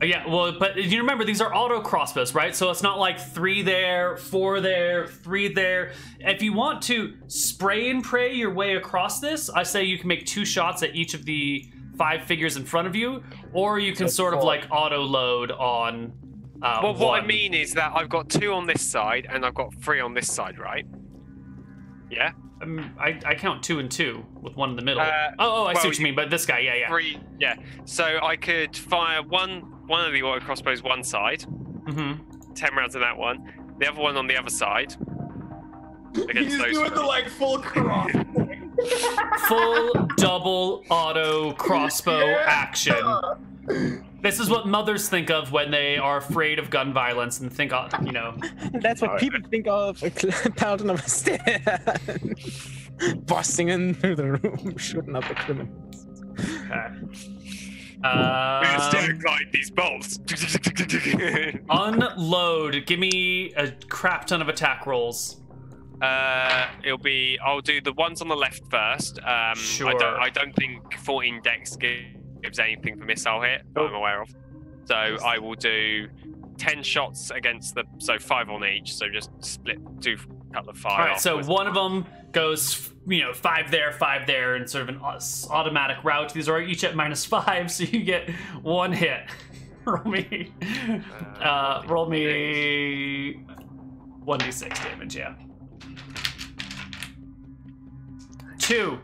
[SPEAKER 1] yeah, well, but you remember these are auto crossbows, right? So it's not like 3 there, 4 there, 3 there. If you want to spray and pray your way across this, I say you can make 2 shots at each of the 5 figures in front of you, or you can sort of auto load on.
[SPEAKER 4] Well, what I
[SPEAKER 1] one.
[SPEAKER 4] mean is that I've got 2 on this side, and I've got 3 on this side, right? Yeah.
[SPEAKER 1] I count 2 and 2 with 1 in the middle. I see
[SPEAKER 4] well,
[SPEAKER 1] what you mean. But this guy, yeah.
[SPEAKER 4] 3. Yeah. So I could fire one of the auto crossbows one side.
[SPEAKER 1] Mm-hmm.
[SPEAKER 4] 10 rounds of that one. The other one on the other side. Against
[SPEAKER 5] He's
[SPEAKER 4] those
[SPEAKER 5] doing the full cross.
[SPEAKER 1] Full double auto crossbow action. This is what mothers think of when they are afraid of gun violence and think of,
[SPEAKER 2] That's what people think of a paladin of a stair. Busting in through the room, shooting up the criminals.
[SPEAKER 4] We're like these bolts.
[SPEAKER 1] Unload. Give me a crap ton of attack rolls.
[SPEAKER 4] I'll do the ones on the left first.
[SPEAKER 1] Sure.
[SPEAKER 4] I don't think 14 dex gives anything for missile hit that I'm aware of. So I will do 10 shots against so 5 on each. So just do a couple of 5.
[SPEAKER 1] All right, so one of them goes, 5 there, and sort of an automatic route. These are each at -5, so you get 1 hit. roll me 1d6 damage, yeah. 2.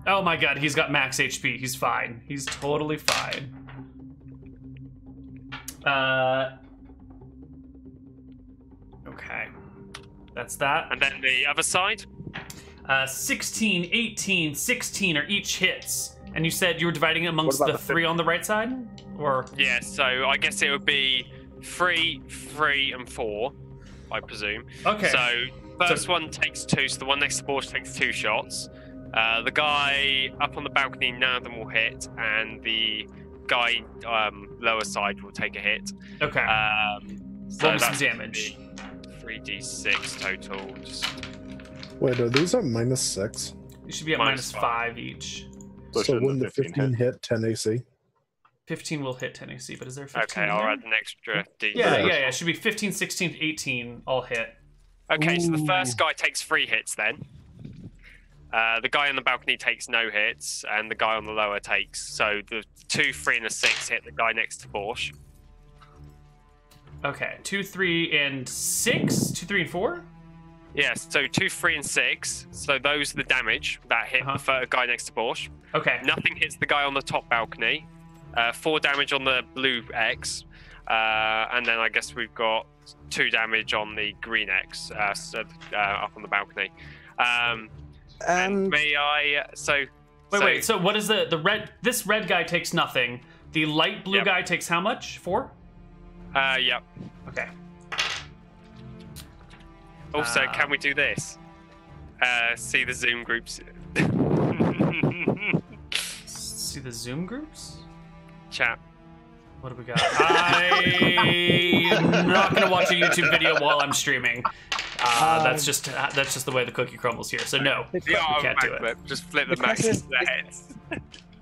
[SPEAKER 1] Oh my god, he's got max HP. He's fine. He's totally fine. Okay. That's that.
[SPEAKER 4] And then the other side?
[SPEAKER 1] 16, 18, 16 are each hits. And you said you were dividing it amongst the 3 on the right side? Or
[SPEAKER 4] Yeah, so I guess it would be 3, 3, and 4, I presume.
[SPEAKER 1] Okay.
[SPEAKER 4] So first one takes 2, so the one next to Borsch takes 2 shots. The guy up on the balcony, none of them will hit, and the guy lower side will take a hit.
[SPEAKER 1] Okay.
[SPEAKER 4] So
[SPEAKER 1] roll some
[SPEAKER 4] that's
[SPEAKER 1] damage.
[SPEAKER 4] 3d6 total.
[SPEAKER 6] Wait, are these at -6?
[SPEAKER 1] You should be at -5 each.
[SPEAKER 6] So
[SPEAKER 3] shouldn't
[SPEAKER 6] when the 15 hit 10 AC?
[SPEAKER 1] 15 will hit 10 AC, but is there 15?
[SPEAKER 4] Okay,
[SPEAKER 1] in
[SPEAKER 4] I'll
[SPEAKER 1] there?
[SPEAKER 4] add an extra d.
[SPEAKER 1] Yeah. It should be 15, 16, 18 all hit.
[SPEAKER 4] Okay, so the first guy takes 3 hits then. The guy on the balcony takes no hits, and the guy on the lower takes. So the 2, 3, and a 6 hit the guy next to Borsch.
[SPEAKER 1] Okay, 2, 3, and 6? 2, 3, and 4?
[SPEAKER 4] Yeah, so 2, 3, and 6. So those are the damage that hit the guy next to Borsch.
[SPEAKER 1] Okay.
[SPEAKER 4] Nothing hits the guy on the top balcony. 4 damage on the blue X. And then I guess we've got 2 damage on the green X up on the balcony. And may I...
[SPEAKER 1] Wait. So what is the red... This red guy takes nothing. The light blue guy takes how much? 4?
[SPEAKER 4] Yep.
[SPEAKER 1] Okay.
[SPEAKER 4] Also, can we do this? See the Zoom groups.
[SPEAKER 1] See the Zoom groups?
[SPEAKER 4] Chat.
[SPEAKER 1] What do we got? I'm not gonna watch a YouTube video while I'm streaming. That's just the way the cookie crumbles here. So no, we can't do it.
[SPEAKER 4] Just flip the max into their heads.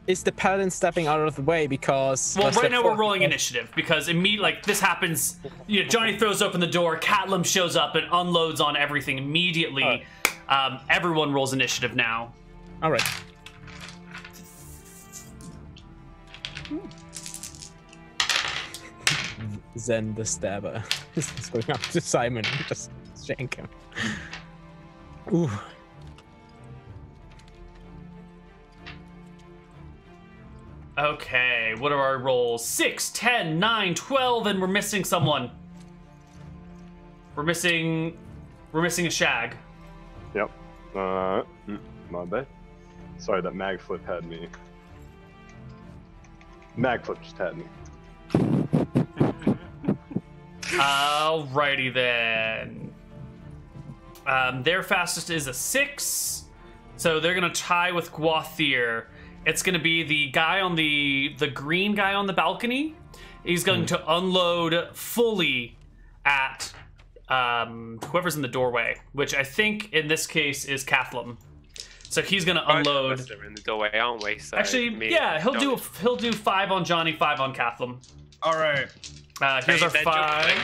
[SPEAKER 2] Is the paladin stepping out of the way because...
[SPEAKER 1] Well, right now we're rolling initiative because immediately, this happens. You know, Johnny throws open the door, Catlum shows up and unloads on everything immediately. Everyone rolls initiative now.
[SPEAKER 2] All right. Zen the stabber is going up to Simon and just shank him. Ooh.
[SPEAKER 1] Okay, what are our rolls? 6, 10, 9, 12, and we're missing someone. We're missing a shag.
[SPEAKER 3] Yep. My bad. Sorry, that mag flip had me. Mag flip just had me.
[SPEAKER 1] Alrighty then. Their fastest is a 6, so they're gonna tie with Gwathier. It's gonna be the guy on the green guy on the balcony. He's going to unload fully at whoever's in the doorway, which I think in this case is Catlum. So he's gonna unload.
[SPEAKER 4] Both of them in the doorway, aren't we? So
[SPEAKER 1] actually, yeah, he'll do 5 on Johnny, 5 on Catlum.
[SPEAKER 5] All right.
[SPEAKER 1] Here's our 5.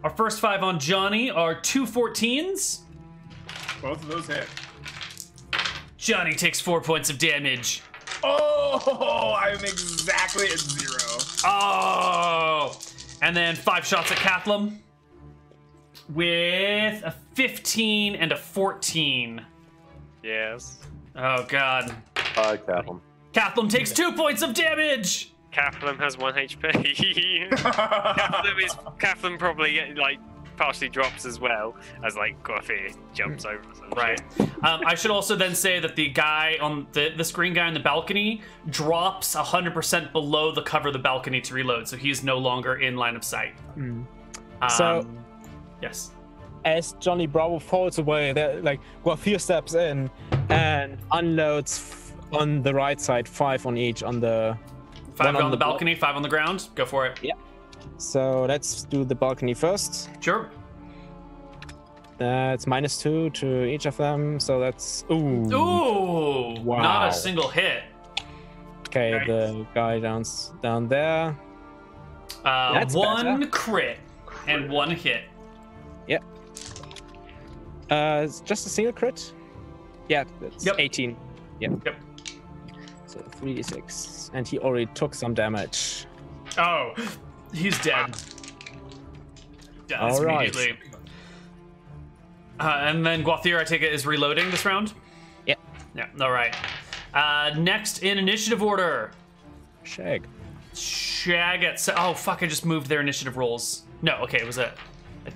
[SPEAKER 1] Our first 5 on Johnny are 2 14s.
[SPEAKER 5] Both of those hit.
[SPEAKER 1] Johnny takes 4 points of damage.
[SPEAKER 5] Oh, I'm exactly at 0.
[SPEAKER 1] Oh! And then 5 shots at Catlum with a 15 and a 14.
[SPEAKER 4] Yes.
[SPEAKER 1] Oh, God.
[SPEAKER 3] Catlum.
[SPEAKER 1] Catlum takes 2 points of damage!
[SPEAKER 4] Catlum has 1 HP. Catlum probably like partially drops as well as like Coffee jumps over.
[SPEAKER 1] Right. I should also then say that the guy on this green guy on the balcony drops 100% below the cover of the balcony to reload, so he's no longer in line of sight.
[SPEAKER 2] So,
[SPEAKER 1] yes.
[SPEAKER 2] As Johnny Bravo falls away, like Gwathier steps in and unloads on the right side, 5 on each on the.
[SPEAKER 1] 5 on the balcony, 5 on the ground. Go for it.
[SPEAKER 2] Yeah. So let's do the balcony first.
[SPEAKER 1] Sure.
[SPEAKER 2] It's -2 to each of them, so that's
[SPEAKER 1] Ooh!
[SPEAKER 2] Wow.
[SPEAKER 1] Not a single hit.
[SPEAKER 2] Okay,
[SPEAKER 1] Nice.
[SPEAKER 2] the guy down there. That's
[SPEAKER 1] 1
[SPEAKER 2] better.
[SPEAKER 1] crit and 1 hit.
[SPEAKER 2] Yep. It's just a single crit. Yeah, that's 18. Yep. So 3d6, and he already took some damage.
[SPEAKER 1] Oh, he's dead. Dies
[SPEAKER 2] All right.
[SPEAKER 1] immediately. And then Gwathier, I take it, is reloading this round?
[SPEAKER 2] Yep.
[SPEAKER 1] Yeah, all right. Next in initiative order.
[SPEAKER 2] Shag.
[SPEAKER 1] Shag at... Oh, fuck, I just moved their initiative rolls. No, okay, it was a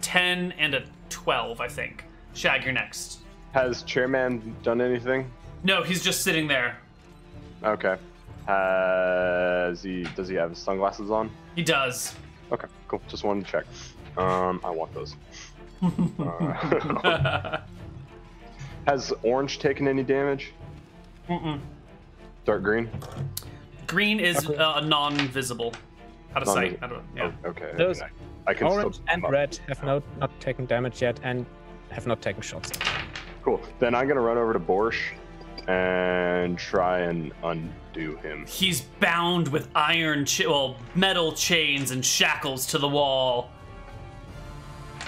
[SPEAKER 1] 10 and a 12, I think. Shag, you're next.
[SPEAKER 3] Has Chairman done anything?
[SPEAKER 1] No, he's just sitting there.
[SPEAKER 3] Okay. Does he have his sunglasses on?
[SPEAKER 1] He does.
[SPEAKER 3] Okay, cool. Just wanted to check. I want those. Has Orange taken any damage? Dark green?
[SPEAKER 1] Green is non-visible. Out of sight. I don't, yeah.
[SPEAKER 3] Oh, okay.
[SPEAKER 2] Those
[SPEAKER 3] I can
[SPEAKER 2] orange
[SPEAKER 3] still
[SPEAKER 2] and red have not taken damage yet and have not taken shots yet.
[SPEAKER 3] Cool. Then I'm gonna run over to Borsch and try and undo him.
[SPEAKER 1] He's bound with metal chains and shackles to the wall.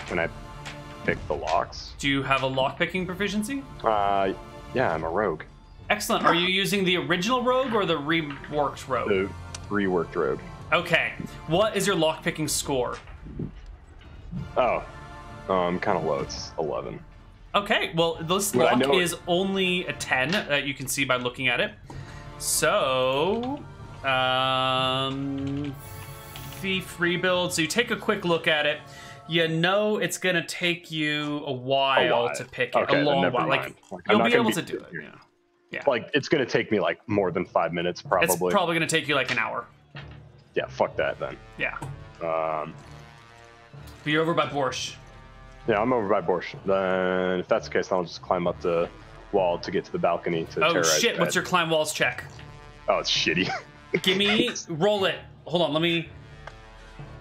[SPEAKER 3] Can I pick the locks?
[SPEAKER 1] Do you have a lockpicking proficiency?
[SPEAKER 3] Yeah, I'm a rogue.
[SPEAKER 1] Excellent. Are you using the original rogue or the reworked rogue?
[SPEAKER 3] The reworked rogue.
[SPEAKER 1] Okay. What is your lockpicking score?
[SPEAKER 3] Oh, Kind of low. It's 11.
[SPEAKER 1] Okay, well, this
[SPEAKER 3] Well, I
[SPEAKER 1] lock
[SPEAKER 3] know
[SPEAKER 1] is only a 10 that you can see by looking at it. So, thief rebuild. So you take a quick look at it. You know it's gonna take you a while to pick it.
[SPEAKER 3] Okay,
[SPEAKER 1] a
[SPEAKER 3] then
[SPEAKER 1] long
[SPEAKER 3] never
[SPEAKER 1] while.
[SPEAKER 3] mind.
[SPEAKER 1] Like
[SPEAKER 3] I'm
[SPEAKER 1] you'll
[SPEAKER 3] not
[SPEAKER 1] be
[SPEAKER 3] gonna
[SPEAKER 1] able to do it.
[SPEAKER 3] here.
[SPEAKER 1] Yeah. Yeah.
[SPEAKER 3] Like it's gonna take me like more than 5 minutes, probably.
[SPEAKER 1] It's probably gonna take you like an hour.
[SPEAKER 3] Yeah, fuck that then.
[SPEAKER 1] Yeah.
[SPEAKER 3] But
[SPEAKER 1] you're over by Borscht.
[SPEAKER 3] yeah, I'm over by Borscht. Then if that's the case, then I'll just climb up the wall to get to the balcony to
[SPEAKER 1] Oh
[SPEAKER 3] terrorize
[SPEAKER 1] shit!
[SPEAKER 3] that.
[SPEAKER 1] What's your climb walls check?
[SPEAKER 3] Oh, it's shitty.
[SPEAKER 1] Give me roll it. Hold on. Let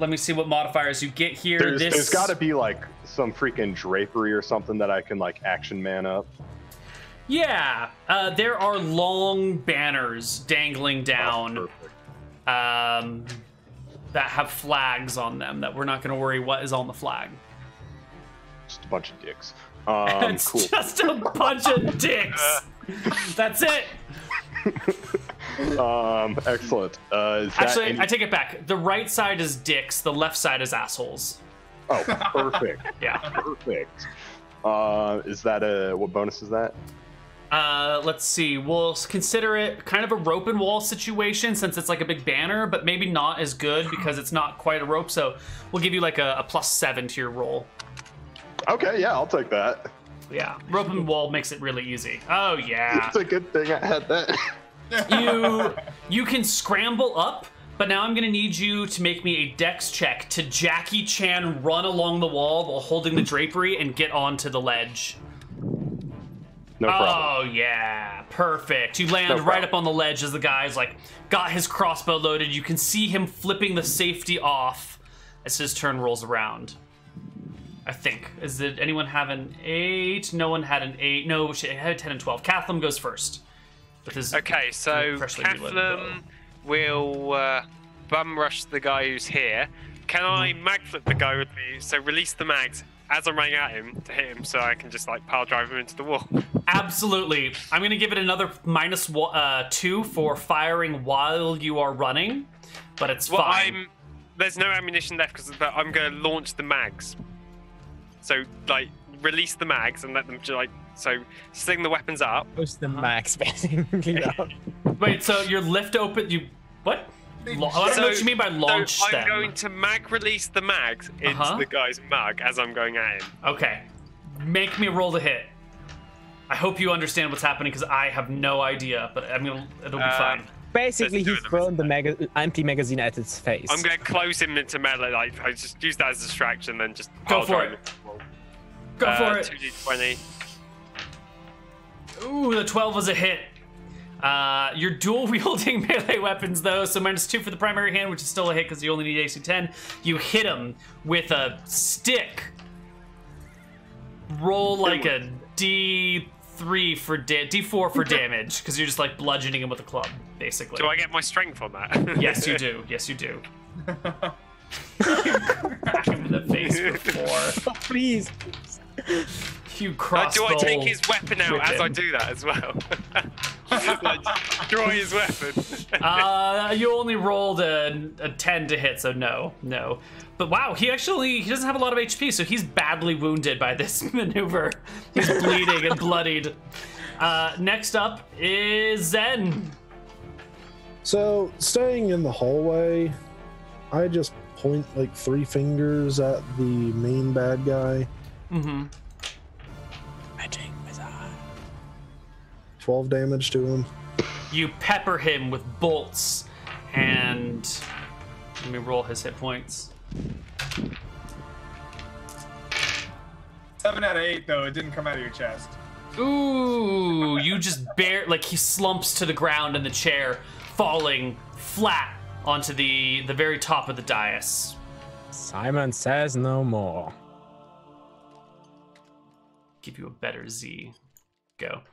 [SPEAKER 1] me see what modifiers you get here.
[SPEAKER 3] There's got to be like some freaking drapery or something that I can like action man up.
[SPEAKER 1] Yeah, there are long banners dangling down
[SPEAKER 3] Oh, perfect.
[SPEAKER 1] that have flags on them that we're not going to worry what is on the flag.
[SPEAKER 3] Just a bunch of dicks.
[SPEAKER 1] It's
[SPEAKER 3] Cool.
[SPEAKER 1] just a bunch of dicks. That's it.
[SPEAKER 3] Excellent. Is that
[SPEAKER 1] Actually, I take it back. The right side is dicks. The left side is assholes.
[SPEAKER 3] Oh, perfect.
[SPEAKER 1] Yeah.
[SPEAKER 3] Perfect. Is that what bonus is that?
[SPEAKER 1] Let's see. We'll consider it kind of a rope and wall situation since it's like a big banner, but maybe not as good because it's not quite a rope. So we'll give you like a +7 to your roll.
[SPEAKER 3] Okay, yeah, I'll take that.
[SPEAKER 1] Yeah, rope and wall makes it really easy. Oh yeah.
[SPEAKER 3] It's a good thing I had that.
[SPEAKER 1] You can scramble up, but now I'm gonna need you to make me a dex check to Jackie Chan run along the wall while holding the drapery and get onto the ledge.
[SPEAKER 3] No problem.
[SPEAKER 1] Oh yeah, perfect. You land
[SPEAKER 3] No
[SPEAKER 1] right
[SPEAKER 3] problem.
[SPEAKER 1] up on the ledge as the guy's like got his crossbow loaded. You can see him flipping the safety off as his turn rolls around. I think. Did anyone have an 8? No one had an 8. No, she had a 10 and 12. Kathleen goes first. With his
[SPEAKER 4] Okay, so
[SPEAKER 1] freshly reloaded bow.
[SPEAKER 4] Kathleen will bum rush the guy who's here. Can I mag flip the guy with me? So release the mags as I'm running at him to hit him, so I can just like pile drive him into the wall.
[SPEAKER 1] Absolutely. I'm gonna give it another -2 for firing while you are running, but it's
[SPEAKER 4] Well,
[SPEAKER 1] fine.
[SPEAKER 4] there's no ammunition left because I'm going to launch the mags. So like release the mags and let them sling the weapons up.
[SPEAKER 2] Push the max, basically.
[SPEAKER 1] Wait, so your lift open? You what? I don't know what you mean by launch
[SPEAKER 4] So I'm
[SPEAKER 1] them.
[SPEAKER 4] going to mag release the mags into the guy's mug as I'm going at him.
[SPEAKER 1] Okay, make me roll to hit. I hope you understand what's happening because I have no idea, but it'll be fine.
[SPEAKER 2] Basically,
[SPEAKER 4] Let's do
[SPEAKER 2] he's
[SPEAKER 4] it,
[SPEAKER 2] thrown the empty magazine at its face.
[SPEAKER 4] I'm going to close him into melee. Like I just use that as a distraction, then just
[SPEAKER 1] Go
[SPEAKER 4] pile
[SPEAKER 1] for
[SPEAKER 4] drive
[SPEAKER 1] it.
[SPEAKER 4] him into the wall.
[SPEAKER 1] Go for it.
[SPEAKER 4] 2d20.
[SPEAKER 1] Ooh, the 12 was a hit. You're dual wielding melee weapons though, so -2 for the primary hand, which is still a hit because you only need AC 10. You hit him with a stick. Roll like a D4 for damage because you're just like bludgeoning him with a club, basically.
[SPEAKER 4] Do I get my strength on that?
[SPEAKER 1] Yes, you do. Yes, you do. Back him in the face for 4.
[SPEAKER 2] Oh, please.
[SPEAKER 1] You crossbow.
[SPEAKER 4] Do I take his weapon out
[SPEAKER 1] with
[SPEAKER 4] as I
[SPEAKER 1] him.
[SPEAKER 4] do that as well? Like, destroy his weapon.
[SPEAKER 1] You only rolled a 10 to hit, so no. But wow, he doesn't have a lot of HP, so he's badly wounded by this maneuver. He's bleeding and bloodied. Next up is Zen.
[SPEAKER 6] So, staying in the hallway, I just point like 3 fingers at the main bad guy.
[SPEAKER 1] Mm-hmm.
[SPEAKER 2] Magic wizard.
[SPEAKER 6] 12 damage to him.
[SPEAKER 1] You pepper him with bolts, and let me roll his hit points.
[SPEAKER 5] 7 out of 8, though. It didn't come out of your chest.
[SPEAKER 1] Ooh, you just he slumps to the ground in the chair, falling flat onto the very top of the dais.
[SPEAKER 2] Simon says no more.
[SPEAKER 1] Give you a better Z. Go.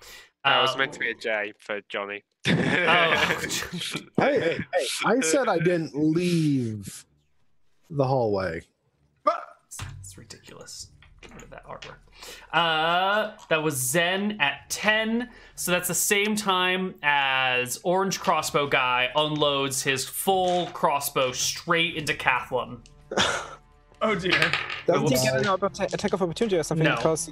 [SPEAKER 4] That was meant to be a J for Johnny.
[SPEAKER 1] Oh.
[SPEAKER 6] Hey, I said I didn't leave the hallway.
[SPEAKER 1] It's ridiculous. Get rid of that artwork. That was Zen at 10. So that's the same time as Orange Crossbow Guy unloads his full crossbow straight into Kathleen.
[SPEAKER 5] Oh dear.
[SPEAKER 2] Doesn't he
[SPEAKER 1] Whoops.
[SPEAKER 2] get an attack of opportunity or something?
[SPEAKER 1] No.
[SPEAKER 2] Because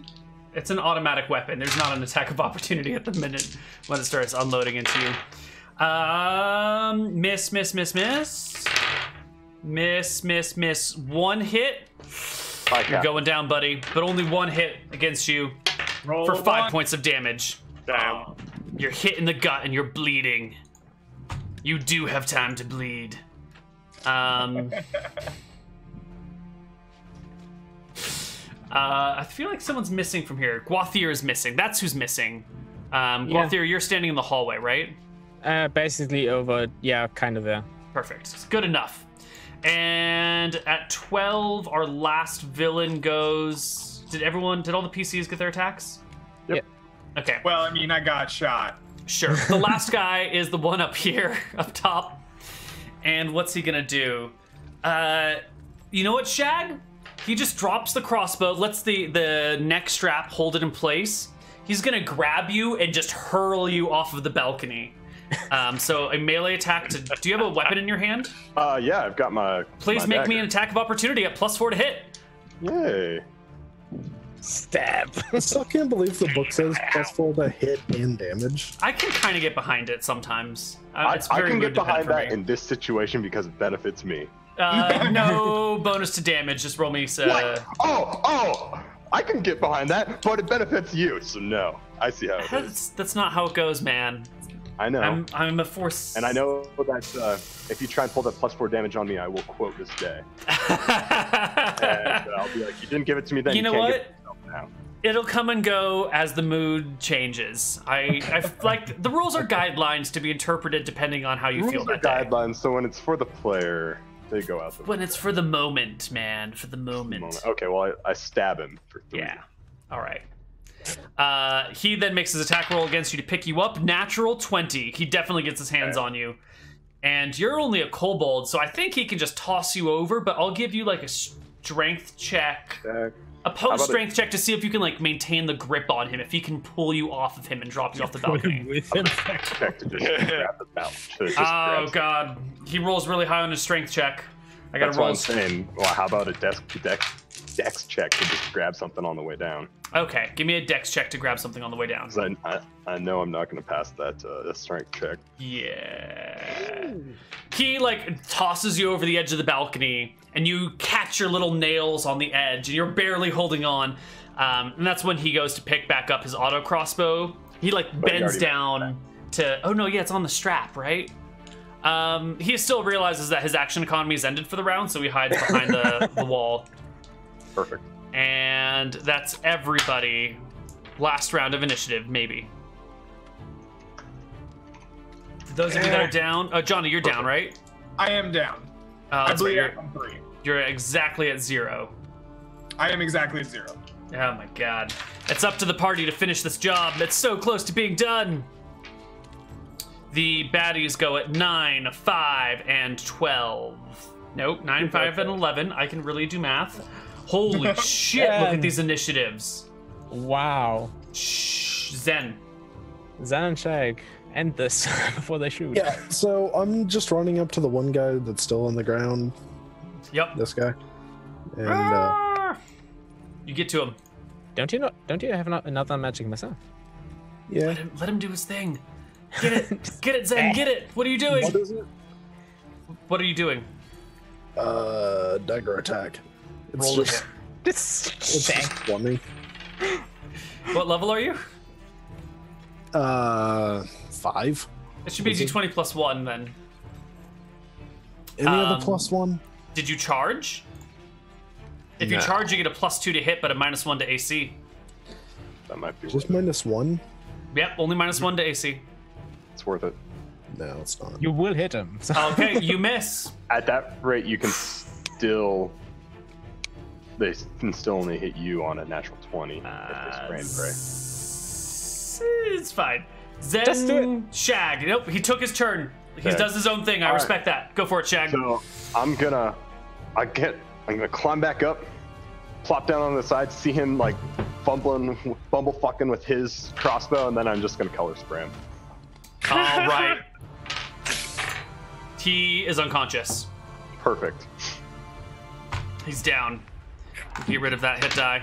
[SPEAKER 1] It's an automatic weapon. There's not an attack of opportunity at the minute when it starts unloading into you. Miss. Miss. One hit. You're going down, buddy. But only one hit against you
[SPEAKER 5] Roll
[SPEAKER 1] for
[SPEAKER 5] a
[SPEAKER 1] 5
[SPEAKER 5] one.
[SPEAKER 1] points of damage.
[SPEAKER 4] Damn.
[SPEAKER 1] You're hit in the gut and you're bleeding. You do have time to bleed. I feel like someone's missing from here. Guathir is missing. That's who's missing. Guathir, you're standing in the hallway, right?
[SPEAKER 2] basically over, yeah, kind of there.
[SPEAKER 1] Perfect. It's good enough. And at 12, our last villain goes. Did all the PCs get their attacks?
[SPEAKER 2] Yep.
[SPEAKER 1] Okay.
[SPEAKER 5] Well, I mean, I got shot.
[SPEAKER 1] Sure. The last guy is the one up here, up top. And what's he gonna do? You know what, Shag? He just drops the crossbow, lets the neck strap hold it in place. He's gonna grab you and just hurl you off of the balcony. So a melee attack to. Do you have a weapon in your hand?
[SPEAKER 3] Yeah, I've got my.
[SPEAKER 1] Please
[SPEAKER 3] my
[SPEAKER 1] make
[SPEAKER 3] dagger.
[SPEAKER 1] me an attack of opportunity at +4 to hit.
[SPEAKER 3] Yay!
[SPEAKER 2] Stab.
[SPEAKER 6] I still can't believe the book says +4 to hit and damage.
[SPEAKER 1] I can kind of get behind it sometimes.
[SPEAKER 3] I
[SPEAKER 1] It's very
[SPEAKER 3] can get
[SPEAKER 1] mood dependent
[SPEAKER 3] behind
[SPEAKER 1] for
[SPEAKER 3] that
[SPEAKER 1] me.
[SPEAKER 3] in this situation because it benefits me.
[SPEAKER 1] No bonus to damage. Just roll me.
[SPEAKER 3] What? Oh! I can get behind that, but it benefits you, so no. I see how it is.
[SPEAKER 1] That's not how it goes, man.
[SPEAKER 3] I know.
[SPEAKER 1] I'm a force.
[SPEAKER 3] And I know that if you try and pull that +4 damage on me, I will quote this day. And I'll be like, you didn't give it to me then.
[SPEAKER 1] You know
[SPEAKER 3] can't
[SPEAKER 1] what?
[SPEAKER 3] Give it to yourself now.
[SPEAKER 1] It'll come and go as the mood changes. I like the rules are guidelines to be interpreted depending on how you feel
[SPEAKER 3] Rules are
[SPEAKER 1] that day.
[SPEAKER 3] guidelines, so when it's for the player, they go out the
[SPEAKER 1] When it's for the moment, man, for the moment.
[SPEAKER 3] Okay, well, I stab him for 3.
[SPEAKER 1] Yeah. All right. He then makes his attack roll against you to pick you up. Natural 20. He definitely gets his hands on you. And you're only a kobold, so I think he can just toss you over, but I'll give you like a strength check. Opposed strength check to see if you can like maintain the grip on him, if he can pull you off of him and drop you off the balcony.
[SPEAKER 2] With him.
[SPEAKER 3] Check to just grab the belt.
[SPEAKER 1] Oh god, he rolls really high on his strength check. I gotta
[SPEAKER 3] That's what
[SPEAKER 1] roll.
[SPEAKER 3] I'm saying. Well, how about a dex check to just grab something on the way down?
[SPEAKER 1] Okay, give me a dex check to grab something on the way down.
[SPEAKER 3] 'Cause I know I'm not going to pass that strength check.
[SPEAKER 1] Yeah. He like tosses you over the edge of the balcony, and you catch your little nails on the edge, and you're barely holding on. And that's when he goes to pick back up his auto crossbow. He like
[SPEAKER 3] But he
[SPEAKER 1] bends
[SPEAKER 3] already
[SPEAKER 1] down to. Oh no, yeah, it's on the strap, right? He still realizes that his action economy is ended for the round, so he hides behind the wall.
[SPEAKER 3] Perfect.
[SPEAKER 1] And that's everybody. Last round of initiative, maybe. Those of you that are down, Johnny, you're down, right?
[SPEAKER 5] I am down. I
[SPEAKER 1] That's right.
[SPEAKER 5] believe
[SPEAKER 1] You're,
[SPEAKER 5] I'm 3.
[SPEAKER 1] you're exactly at 0.
[SPEAKER 5] I am exactly at 0.
[SPEAKER 1] Oh my god. It's up to the party to finish this job. It's so close to being done. The baddies go at 9, 5, and 12. Nope, 9, 5, and 11. I can really do math. Holy shit, look at these initiatives.
[SPEAKER 2] Wow.
[SPEAKER 1] Shh, Zen.
[SPEAKER 2] Zan and Shag, end this before they shoot.
[SPEAKER 6] Yeah, so I'm just running up to the one guy that's still on the ground.
[SPEAKER 1] Yep.
[SPEAKER 6] This guy. And
[SPEAKER 1] Ah! You get to him.
[SPEAKER 2] Don't you have another magic missile?
[SPEAKER 6] yeah.
[SPEAKER 1] Let him do his thing. Get it. Get it, Zen. Get it. What are you doing?
[SPEAKER 6] What is it?
[SPEAKER 1] What are you doing?
[SPEAKER 6] Dagger attack. It's
[SPEAKER 1] Roll
[SPEAKER 6] just,
[SPEAKER 1] it.
[SPEAKER 6] it's just 20.
[SPEAKER 1] What level are you?
[SPEAKER 6] 5.
[SPEAKER 1] It should be
[SPEAKER 6] Was it?
[SPEAKER 1] d20 plus 1 then.
[SPEAKER 6] Any other +1?
[SPEAKER 1] Did you charge? If you
[SPEAKER 6] No.
[SPEAKER 1] charge, you get a +2 to hit, but a -1 to AC.
[SPEAKER 3] That might be
[SPEAKER 6] Just
[SPEAKER 3] worth it.
[SPEAKER 6] -1?
[SPEAKER 1] Yep, only -1 to AC.
[SPEAKER 3] It's worth it.
[SPEAKER 6] No, it's not.
[SPEAKER 2] You will hit him. So.
[SPEAKER 1] Okay, you miss.
[SPEAKER 3] At that rate, you can still. They can still only hit you on a natural 20 if they spray and pray.
[SPEAKER 1] It's fine.
[SPEAKER 2] Just do
[SPEAKER 1] Zen Shag. Nope, he took his turn. He
[SPEAKER 3] Okay.
[SPEAKER 1] does his own thing. I
[SPEAKER 3] All right.
[SPEAKER 1] respect that. Go for it, Shag.
[SPEAKER 3] So I'm gonna climb back up, plop down on the side, see him like bumble fucking with his crossbow, and then I'm just gonna color spray him.
[SPEAKER 1] All right. He is unconscious.
[SPEAKER 3] Perfect.
[SPEAKER 1] He's down. We can get rid of that hit die.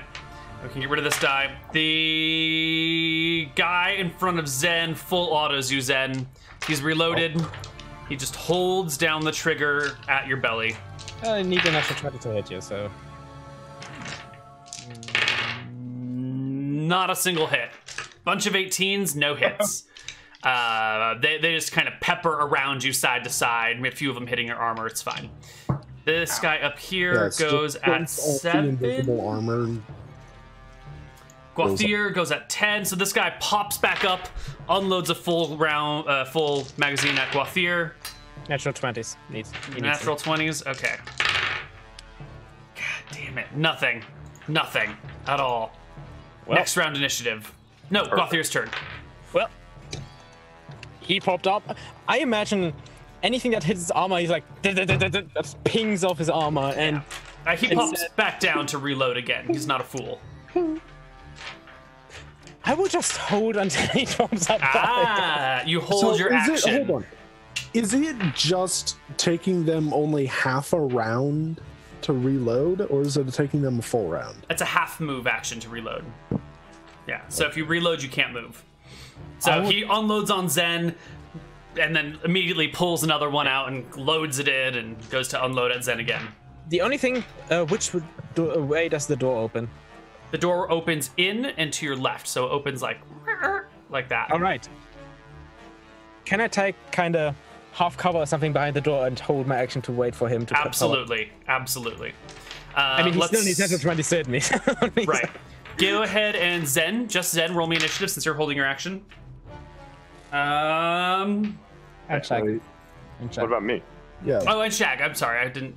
[SPEAKER 1] We can get rid of this die. The guy in front of Zen full autos you, Zen. He's reloaded. He just holds down the trigger at your belly.
[SPEAKER 2] I need an extra 20 to hit you, so.
[SPEAKER 1] Not a single hit. Bunch of 18s, no hits. They just kind of pepper around you side to side. A few of them hitting your armor. It's fine. This guy up here goes at 7.
[SPEAKER 6] Invisible armor.
[SPEAKER 1] Guathier goes at 10. So this guy pops back up, unloads a full round, full magazine at Guathier.
[SPEAKER 2] Natural 20s.
[SPEAKER 1] Natural 20s. Okay. God damn it! Nothing. Nothing at all.
[SPEAKER 2] Well,
[SPEAKER 1] Next round initiative. No, Guathier's turn.
[SPEAKER 2] Well, he popped up. I imagine anything that hits his armor, he's like, that pings off his armor, and
[SPEAKER 1] He pops back down to reload again. He's not a fool.
[SPEAKER 2] I will just hold until he pops up.
[SPEAKER 1] You hold your action.
[SPEAKER 6] Hold on. Is it just taking them only half a round to reload, or is it taking them a full round?
[SPEAKER 1] It's a half move action to reload. Yeah, so if you reload, you can't move. So he unloads on Zen, and then immediately pulls another one out and loads it in and goes to unload at Zen again.
[SPEAKER 2] The only thing, which way does the door open?
[SPEAKER 1] The door opens in and to your left, so it opens like that.
[SPEAKER 2] All right. Can I take kind of half cover or something behind the door and hold my action to wait for him to
[SPEAKER 1] Absolutely, absolutely.
[SPEAKER 2] I mean, he still needs natural 20 certainly.
[SPEAKER 1] Right. Go ahead and Zen, just Zen, roll me initiative since you're holding your action.
[SPEAKER 3] Actually, what about me?
[SPEAKER 6] Yeah.
[SPEAKER 1] Oh, and Shag. I'm sorry, I didn't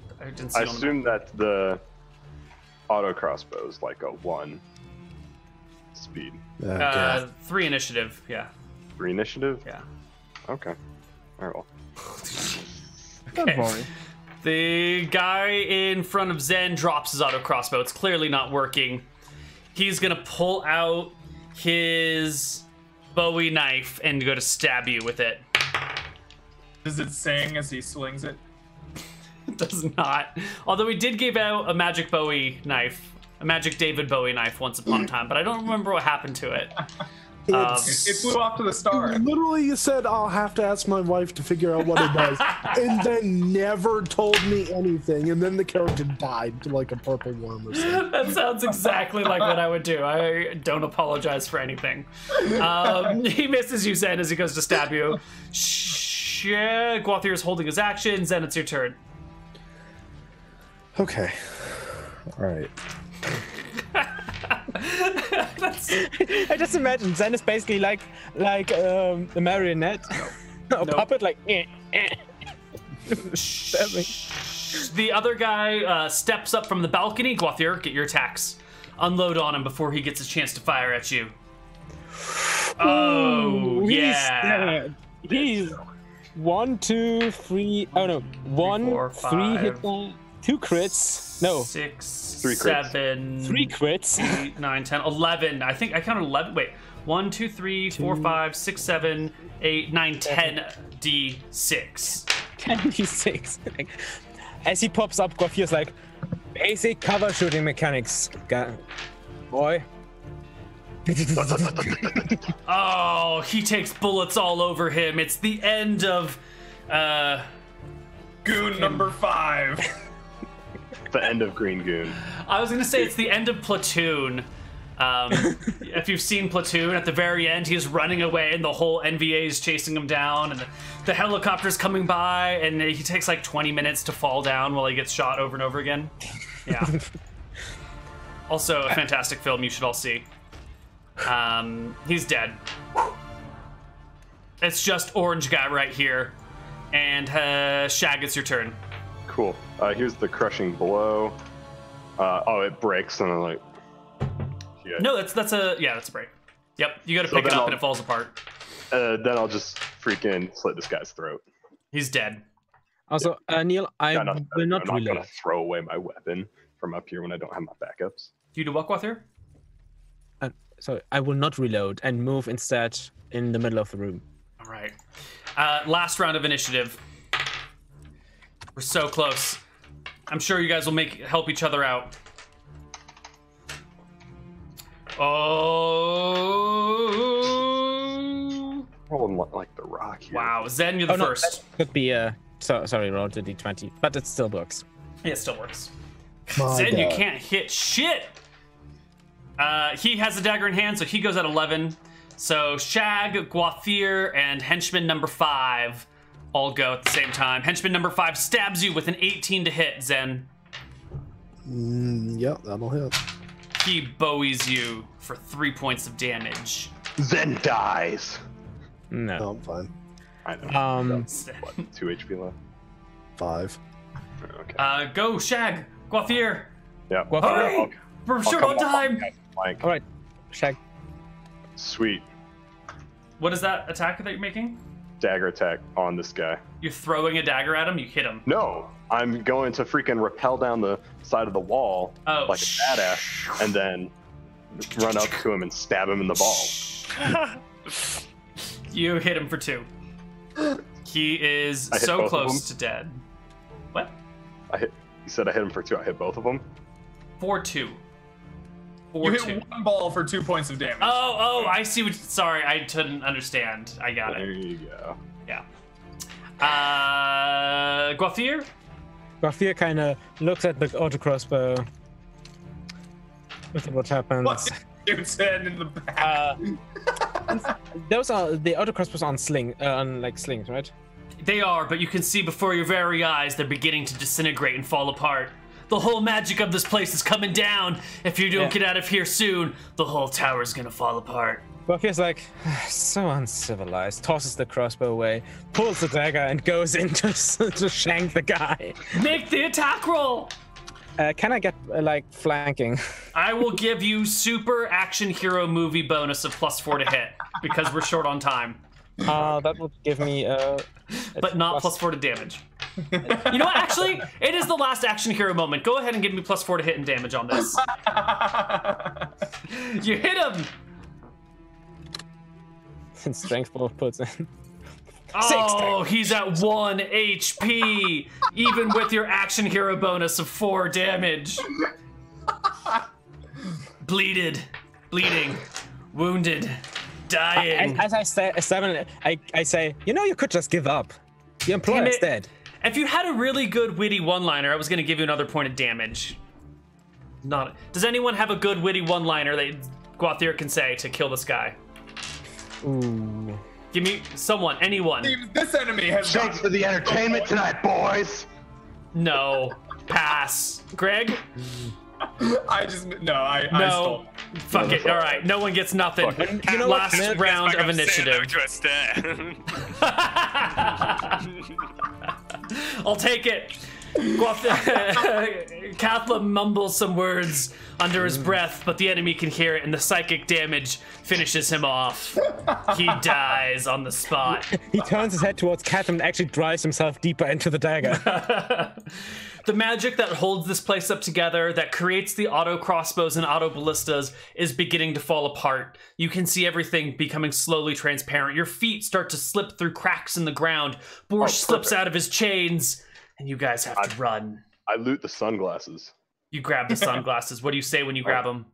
[SPEAKER 1] see.
[SPEAKER 3] I assume that the auto crossbow is like a 1 speed.
[SPEAKER 1] 3 initiative. Yeah.
[SPEAKER 3] 3 initiative.
[SPEAKER 1] Yeah.
[SPEAKER 3] Okay. All right. Well.
[SPEAKER 1] Okay. The guy in front of Zen drops his auto crossbow. It's clearly not working. He's gonna pull out his Bowie knife and go to stab you with it.
[SPEAKER 5] Does it sing as he slings it?
[SPEAKER 1] It does not. Although he did give out a magic Bowie knife, a magic David Bowie knife once upon a time, but I don't remember what happened to it.
[SPEAKER 5] It flew off to the stars.
[SPEAKER 6] Literally, you said, I'll have to ask my wife to figure out what it does, and then never told me anything, and then the character died to like a purple worm or something.
[SPEAKER 1] That sounds exactly like what I would do. I don't apologize for anything. He misses you, Zen, as he goes to stab you. Guathier is holding his action. Zen, it's your turn.
[SPEAKER 6] Okay. All right.
[SPEAKER 2] I just imagine Zen is basically like a marionette, a puppet, like.
[SPEAKER 1] The other guy steps up from the balcony. Guathier, get your attacks. Unload on him before he gets a chance to fire at you. Oh, yeah.
[SPEAKER 2] He's 1, 2, 3. Oh no, 1,
[SPEAKER 1] 4,
[SPEAKER 2] 3 hit point, 2 crits. No,
[SPEAKER 1] 6,
[SPEAKER 3] 3 crits.
[SPEAKER 1] 7,
[SPEAKER 2] 3 crits.
[SPEAKER 1] 8, 9, 10, 11. I think I counted 11. Wait, 1, 2, 3, 4, 5, 6, 7, 8, 9, 10 D6.
[SPEAKER 2] 10 D6. As he pops up, Guathier's like, basic cover shooting mechanics, boy.
[SPEAKER 1] Oh, he takes bullets all over him. It's the end of
[SPEAKER 5] Goon number 5.
[SPEAKER 3] The end of Green Goon.
[SPEAKER 1] I was gonna say it's the end of Platoon. If you've seen Platoon, at the very end, he's running away and the whole NVA is chasing him down, and the helicopter's coming by, and he takes like 20 minutes to fall down while he gets shot over and over again. Yeah. Also, a fantastic film you should all see. He's dead. It's just orange guy right here, and Shag, it's your turn.
[SPEAKER 3] Cool. Here's the crushing blow. Oh, it breaks, and I'm like. Yeah.
[SPEAKER 1] No, that's a break. Yep, you got to pick it up and it falls apart.
[SPEAKER 3] Then I'll just freaking slit this guy's throat.
[SPEAKER 1] He's dead.
[SPEAKER 2] Also, Neal, I will not
[SPEAKER 3] I'm not
[SPEAKER 2] reload.
[SPEAKER 3] gonna throw away my weapon from up here when I don't have my backups.
[SPEAKER 1] Do you do what, Guathier?
[SPEAKER 2] So I will not reload and move instead in the middle of the room.
[SPEAKER 1] All right. Last round of initiative. We're so close. I'm sure you guys will help each other out. Oh.
[SPEAKER 3] Rolling like the rock here.
[SPEAKER 1] Wow, Zen, you're the first.
[SPEAKER 2] That could be sorry, roll the d20, but it still works.
[SPEAKER 1] Yeah, it still works.
[SPEAKER 6] My
[SPEAKER 1] Zen, you
[SPEAKER 6] God.
[SPEAKER 1] can't hit shit. He has the dagger in hand, so he goes at 11. So Shag, Guathir, and henchman number 5 all go at the same time. Henchman number 5 stabs you with an 18 to hit, Zen.
[SPEAKER 6] Yep, that'll hit.
[SPEAKER 1] He bowies you for 3 points of damage.
[SPEAKER 3] Zen dies.
[SPEAKER 2] No.
[SPEAKER 6] No, I'm fine.
[SPEAKER 3] I know.
[SPEAKER 1] Zen.
[SPEAKER 3] What, 2 HP left?
[SPEAKER 6] 5.
[SPEAKER 3] Okay.
[SPEAKER 1] Go, Shag, Guathir.
[SPEAKER 3] Yeah.
[SPEAKER 1] Hurry! We're short on time.
[SPEAKER 3] Like,
[SPEAKER 2] All right, Shag.
[SPEAKER 3] sweet.
[SPEAKER 1] What is that attack that you're making?
[SPEAKER 3] Dagger attack on this guy.
[SPEAKER 1] You're throwing a dagger at him, you hit him.
[SPEAKER 3] No, I'm going to freaking rappel down the side of the wall like a badass, and then run up to him and stab him in the balls.
[SPEAKER 1] You hit him for 2. He is
[SPEAKER 3] I hit
[SPEAKER 1] so
[SPEAKER 3] both of
[SPEAKER 1] close
[SPEAKER 3] them?
[SPEAKER 1] to dead. What?
[SPEAKER 3] You said I hit him for 2. I hit both of them.
[SPEAKER 1] 4-2.
[SPEAKER 5] You hit one ball for 2 points of damage.
[SPEAKER 1] Oh, I see what. Sorry, I didn't understand. I got
[SPEAKER 3] There
[SPEAKER 1] it.
[SPEAKER 3] you go.
[SPEAKER 1] Yeah. Guathir?
[SPEAKER 2] Guathir kind of looks at the auto crossbow. Look at what happens.
[SPEAKER 5] What? Shoots head in the back.
[SPEAKER 2] Those are the auto crossbows on slings, right?
[SPEAKER 1] They are, but you can see before your very eyes they're beginning to disintegrate and fall apart. The whole magic of this place is coming down. If you don't get out of here soon, the whole tower's gonna fall apart.
[SPEAKER 2] Guathir's like, so uncivilized, tosses the crossbow away, pulls the dagger, and goes in to shank the guy.
[SPEAKER 1] Make the attack roll!
[SPEAKER 2] Can I get, flanking?
[SPEAKER 1] I will give you super action hero movie bonus of +4 to hit, because we're short on time.
[SPEAKER 2] That would give me,
[SPEAKER 1] But not +4 to damage. You know what? Actually, it is the last action hero moment. Go ahead and give me +4 to hit and damage on this. You hit him!
[SPEAKER 2] Since strength both puts in.
[SPEAKER 1] Oh, he's at 1 HP, even with your action hero bonus of 4 damage. Bleeding, wounded, dying.
[SPEAKER 2] As I say, I say, you could just give up. Your employer's dead.
[SPEAKER 1] If you had a really good witty one-liner, I was going to give you another point of damage. Does anyone have a good witty one-liner that Guathir can say to kill this guy?
[SPEAKER 2] Ooh.
[SPEAKER 1] Give me anyone.
[SPEAKER 5] This enemy has
[SPEAKER 3] Thanks for the entertainment tonight, boys.
[SPEAKER 1] No, pass. Greg?
[SPEAKER 5] I
[SPEAKER 1] No. Fuck it. All right, no one gets nothing.
[SPEAKER 2] You know what?
[SPEAKER 1] Last round of initiative. I'll take it. Kathla mumbles some words under his breath, but the enemy can hear it, and the psychic damage finishes him off. He dies on the spot.
[SPEAKER 2] He turns his head towards Kathla and actually drives himself deeper into the dagger.
[SPEAKER 1] The magic that holds this place up together, that creates the auto crossbows and auto ballistas, is beginning to fall apart. You can see everything becoming slowly transparent. Your feet start to slip through cracks in the ground. Borsch slips out of his chains, and you guys have to run.
[SPEAKER 3] I loot the sunglasses.
[SPEAKER 1] You grab the sunglasses. What do you say when you grab them?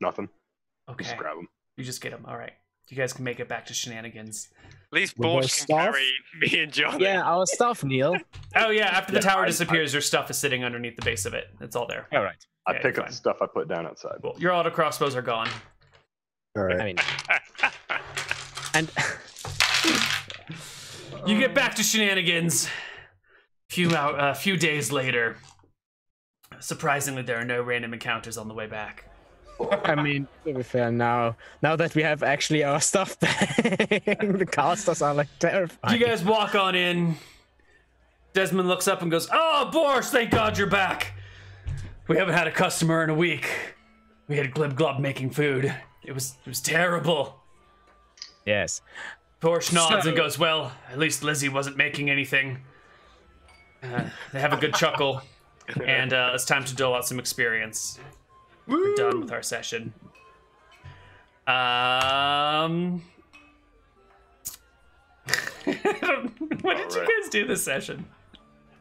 [SPEAKER 3] Nothing.
[SPEAKER 1] Okay.
[SPEAKER 3] Just grab them.
[SPEAKER 1] You just get them. All right. You guys can make it back to Shenanigans.
[SPEAKER 4] At least
[SPEAKER 6] With my
[SPEAKER 4] Borsch can
[SPEAKER 6] stuff?
[SPEAKER 4] carry me and Johnny.
[SPEAKER 2] Yeah, our stuff, Neal.
[SPEAKER 1] Oh, yeah. After the
[SPEAKER 3] Yeah,
[SPEAKER 1] tower
[SPEAKER 3] I-
[SPEAKER 1] disappears, your stuff is sitting underneath the base of it. It's all there.
[SPEAKER 2] All right.
[SPEAKER 3] I
[SPEAKER 1] Okay,
[SPEAKER 3] pick up
[SPEAKER 1] fine.
[SPEAKER 3] the stuff I put down outside.
[SPEAKER 1] Cool. Your auto crossbows are gone.
[SPEAKER 6] All right.
[SPEAKER 2] I mean, and
[SPEAKER 1] You get back to Shenanigans. A few days later. Surprisingly, there are no random encounters on the way back.
[SPEAKER 2] I mean, to be fair, now that we have actually our stuff back, the casters are like terrifying.
[SPEAKER 1] You guys walk on in. Desmond looks up and goes, "Oh, Borsch, thank God you're back. We haven't had a customer in a week. We had Glib Glob making food. It was terrible."
[SPEAKER 2] Yes.
[SPEAKER 1] Borsch nods
[SPEAKER 2] So-
[SPEAKER 1] and goes, "Well, at least Lizzie wasn't making anything." They have a good chuckle, and it's time to dole out some experience. We're done with our session. What did you guys do this session?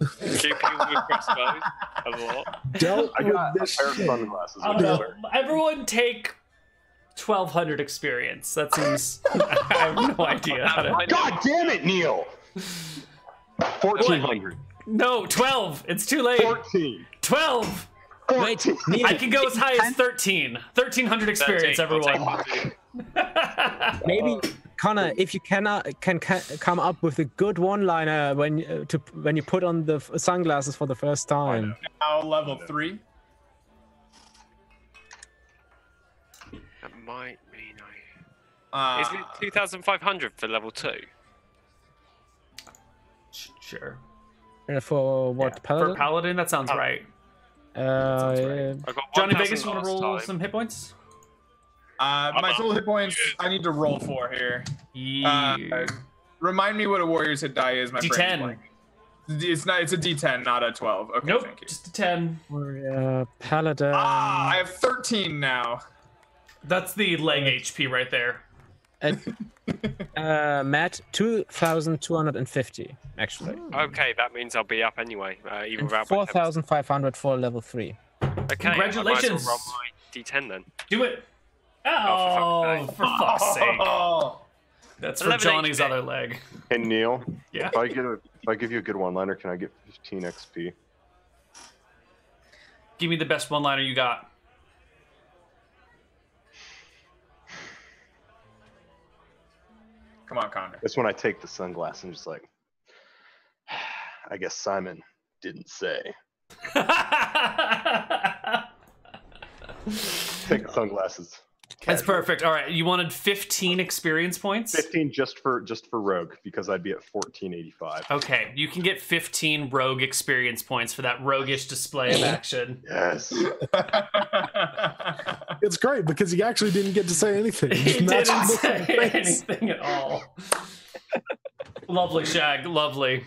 [SPEAKER 4] Shoot people with crossbows a lot.
[SPEAKER 6] Dealt
[SPEAKER 3] I
[SPEAKER 6] with
[SPEAKER 3] got a
[SPEAKER 6] this
[SPEAKER 3] pair of
[SPEAKER 6] shit.
[SPEAKER 3] sunglasses.
[SPEAKER 1] I don't know. Everyone take 1,200 experience. That seems. I have no idea how to.
[SPEAKER 3] God damn it, Neal! 1,400.
[SPEAKER 1] No, 12. It's too late.
[SPEAKER 3] 14.
[SPEAKER 1] 12.
[SPEAKER 2] Wait, Neal,
[SPEAKER 1] I can go as high as 13. 1,300 experience,
[SPEAKER 4] 13,
[SPEAKER 1] everyone.
[SPEAKER 2] maybe Connar, if you can come up with a good one-liner when you put on the sunglasses for the first time.
[SPEAKER 5] Now level 3.
[SPEAKER 4] That might mean I. Is it 2,500 for level 2?
[SPEAKER 1] Sure.
[SPEAKER 2] For what,
[SPEAKER 1] Yeah,
[SPEAKER 2] paladin?
[SPEAKER 1] For paladin, that sounds right. Sounds right.
[SPEAKER 4] I got
[SPEAKER 1] Johnny
[SPEAKER 4] 1,000
[SPEAKER 1] Vegas, you want to
[SPEAKER 4] last
[SPEAKER 1] roll
[SPEAKER 4] time.
[SPEAKER 1] some hit points?
[SPEAKER 5] My total hit points, I need to roll 4 here. Remind me what a warrior's hit die is. My brain's
[SPEAKER 1] D10.
[SPEAKER 5] blank. It's a D10, not a 12. Okay,
[SPEAKER 1] Nope,
[SPEAKER 5] thank you.
[SPEAKER 1] just a 10.
[SPEAKER 2] Paladin.
[SPEAKER 5] I have 13 now.
[SPEAKER 1] That's the leg HP right there.
[SPEAKER 2] Matt, 2,250 actually.
[SPEAKER 4] Okay, that means I'll be up anyway. Even
[SPEAKER 2] And
[SPEAKER 4] without my
[SPEAKER 2] 4,500 for level 3.
[SPEAKER 4] Okay,
[SPEAKER 1] Congratulations.
[SPEAKER 4] I might as well roll my D10 then.
[SPEAKER 1] Do it.
[SPEAKER 4] Oh,
[SPEAKER 1] For fuck's sake.
[SPEAKER 5] Oh,
[SPEAKER 1] That's for
[SPEAKER 4] 11
[SPEAKER 1] Johnny's
[SPEAKER 4] HP.
[SPEAKER 1] other leg.
[SPEAKER 3] Hey, Neal.
[SPEAKER 1] Yeah.
[SPEAKER 3] If I give you a good one-liner, can I get 15 XP?
[SPEAKER 1] Give me the best one-liner you got.
[SPEAKER 5] come on, Connar.
[SPEAKER 3] That's when I take the sunglasses and just like, I guess Simon didn't say. Take the sunglasses.
[SPEAKER 1] That's perfect. All right, you wanted 15 experience points?
[SPEAKER 3] 15 just for Rogue because I'd be at 1485.
[SPEAKER 1] Okay, you can get 15 rogue experience points for that roguish display of action.
[SPEAKER 3] Yes.
[SPEAKER 6] It's great because he actually didn't get to say anything.
[SPEAKER 1] He
[SPEAKER 6] Just matched
[SPEAKER 1] didn't
[SPEAKER 6] the
[SPEAKER 1] say
[SPEAKER 6] face.
[SPEAKER 1] anything at all. Lovely, Shag. Lovely.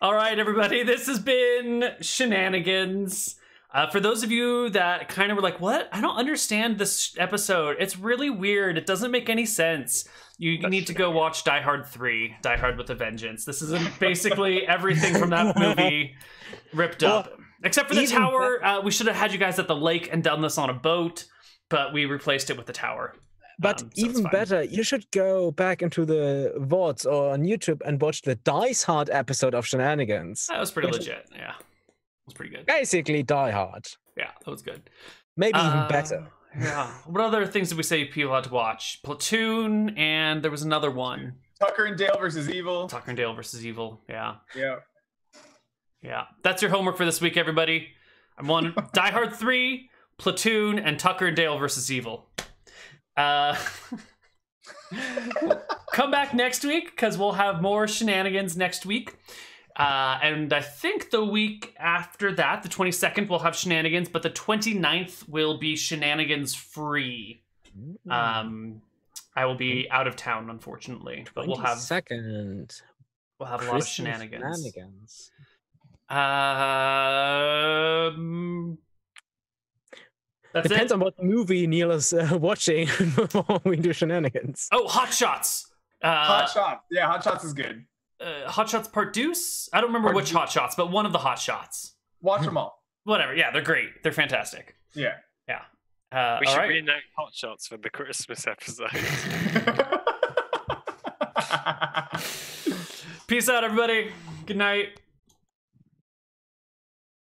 [SPEAKER 1] All right, everybody. This has been Shenanigans. For those of you that kind of were like, what? I don't understand this episode. It's really weird. It doesn't make any sense. You need to go watch Die Hard 3, Die Hard with a Vengeance. This is basically everything from that movie ripped up. Except for the tower. We should have had you guys at the lake and done this on a boat, but we replaced it with the tower.
[SPEAKER 2] But
[SPEAKER 1] So it's
[SPEAKER 2] even
[SPEAKER 1] fine.
[SPEAKER 2] better, you should go back into the VODs or on YouTube and watch the Dice Hard episode of Shenanigans.
[SPEAKER 1] That was pretty legit. Yeah. It was pretty good.
[SPEAKER 2] Basically, Die Hard.
[SPEAKER 1] Yeah, that was good.
[SPEAKER 2] Maybe even better.
[SPEAKER 1] Yeah. What other things did we say people had to watch? Platoon, and there was another one.
[SPEAKER 5] Tucker and Dale versus Evil.
[SPEAKER 1] Tucker and Dale versus Evil. Yeah.
[SPEAKER 5] Yeah.
[SPEAKER 1] Yeah. That's your homework for this week, everybody. I'm on Die Hard 3, Platoon, and Tucker and Dale versus Evil. Come back next week because we'll have more Shenanigans next week. And I think the week after that, the 22nd, we'll have Shenanigans, but the 29th will be Shenanigans free. I will be out of town, unfortunately, but we'll have
[SPEAKER 2] second.
[SPEAKER 1] a lot of Shenanigans. That's
[SPEAKER 2] Depends
[SPEAKER 1] it.
[SPEAKER 2] on what movie Neal is watching before we do Shenanigans.
[SPEAKER 1] Oh, Hot Shots.
[SPEAKER 5] Hot Shots. Yeah, Hot Shots is good.
[SPEAKER 1] Hot Shots Part Deuce? I don't remember which Hot Shots, but one of the Hot Shots.
[SPEAKER 5] Watch them all.
[SPEAKER 1] Whatever. Yeah, they're great. They're fantastic.
[SPEAKER 5] Yeah.
[SPEAKER 1] Yeah.
[SPEAKER 4] We
[SPEAKER 1] all
[SPEAKER 4] should
[SPEAKER 1] right.
[SPEAKER 4] reenact Hot Shots for the Christmas episode.
[SPEAKER 1] Peace out, everybody. Good night.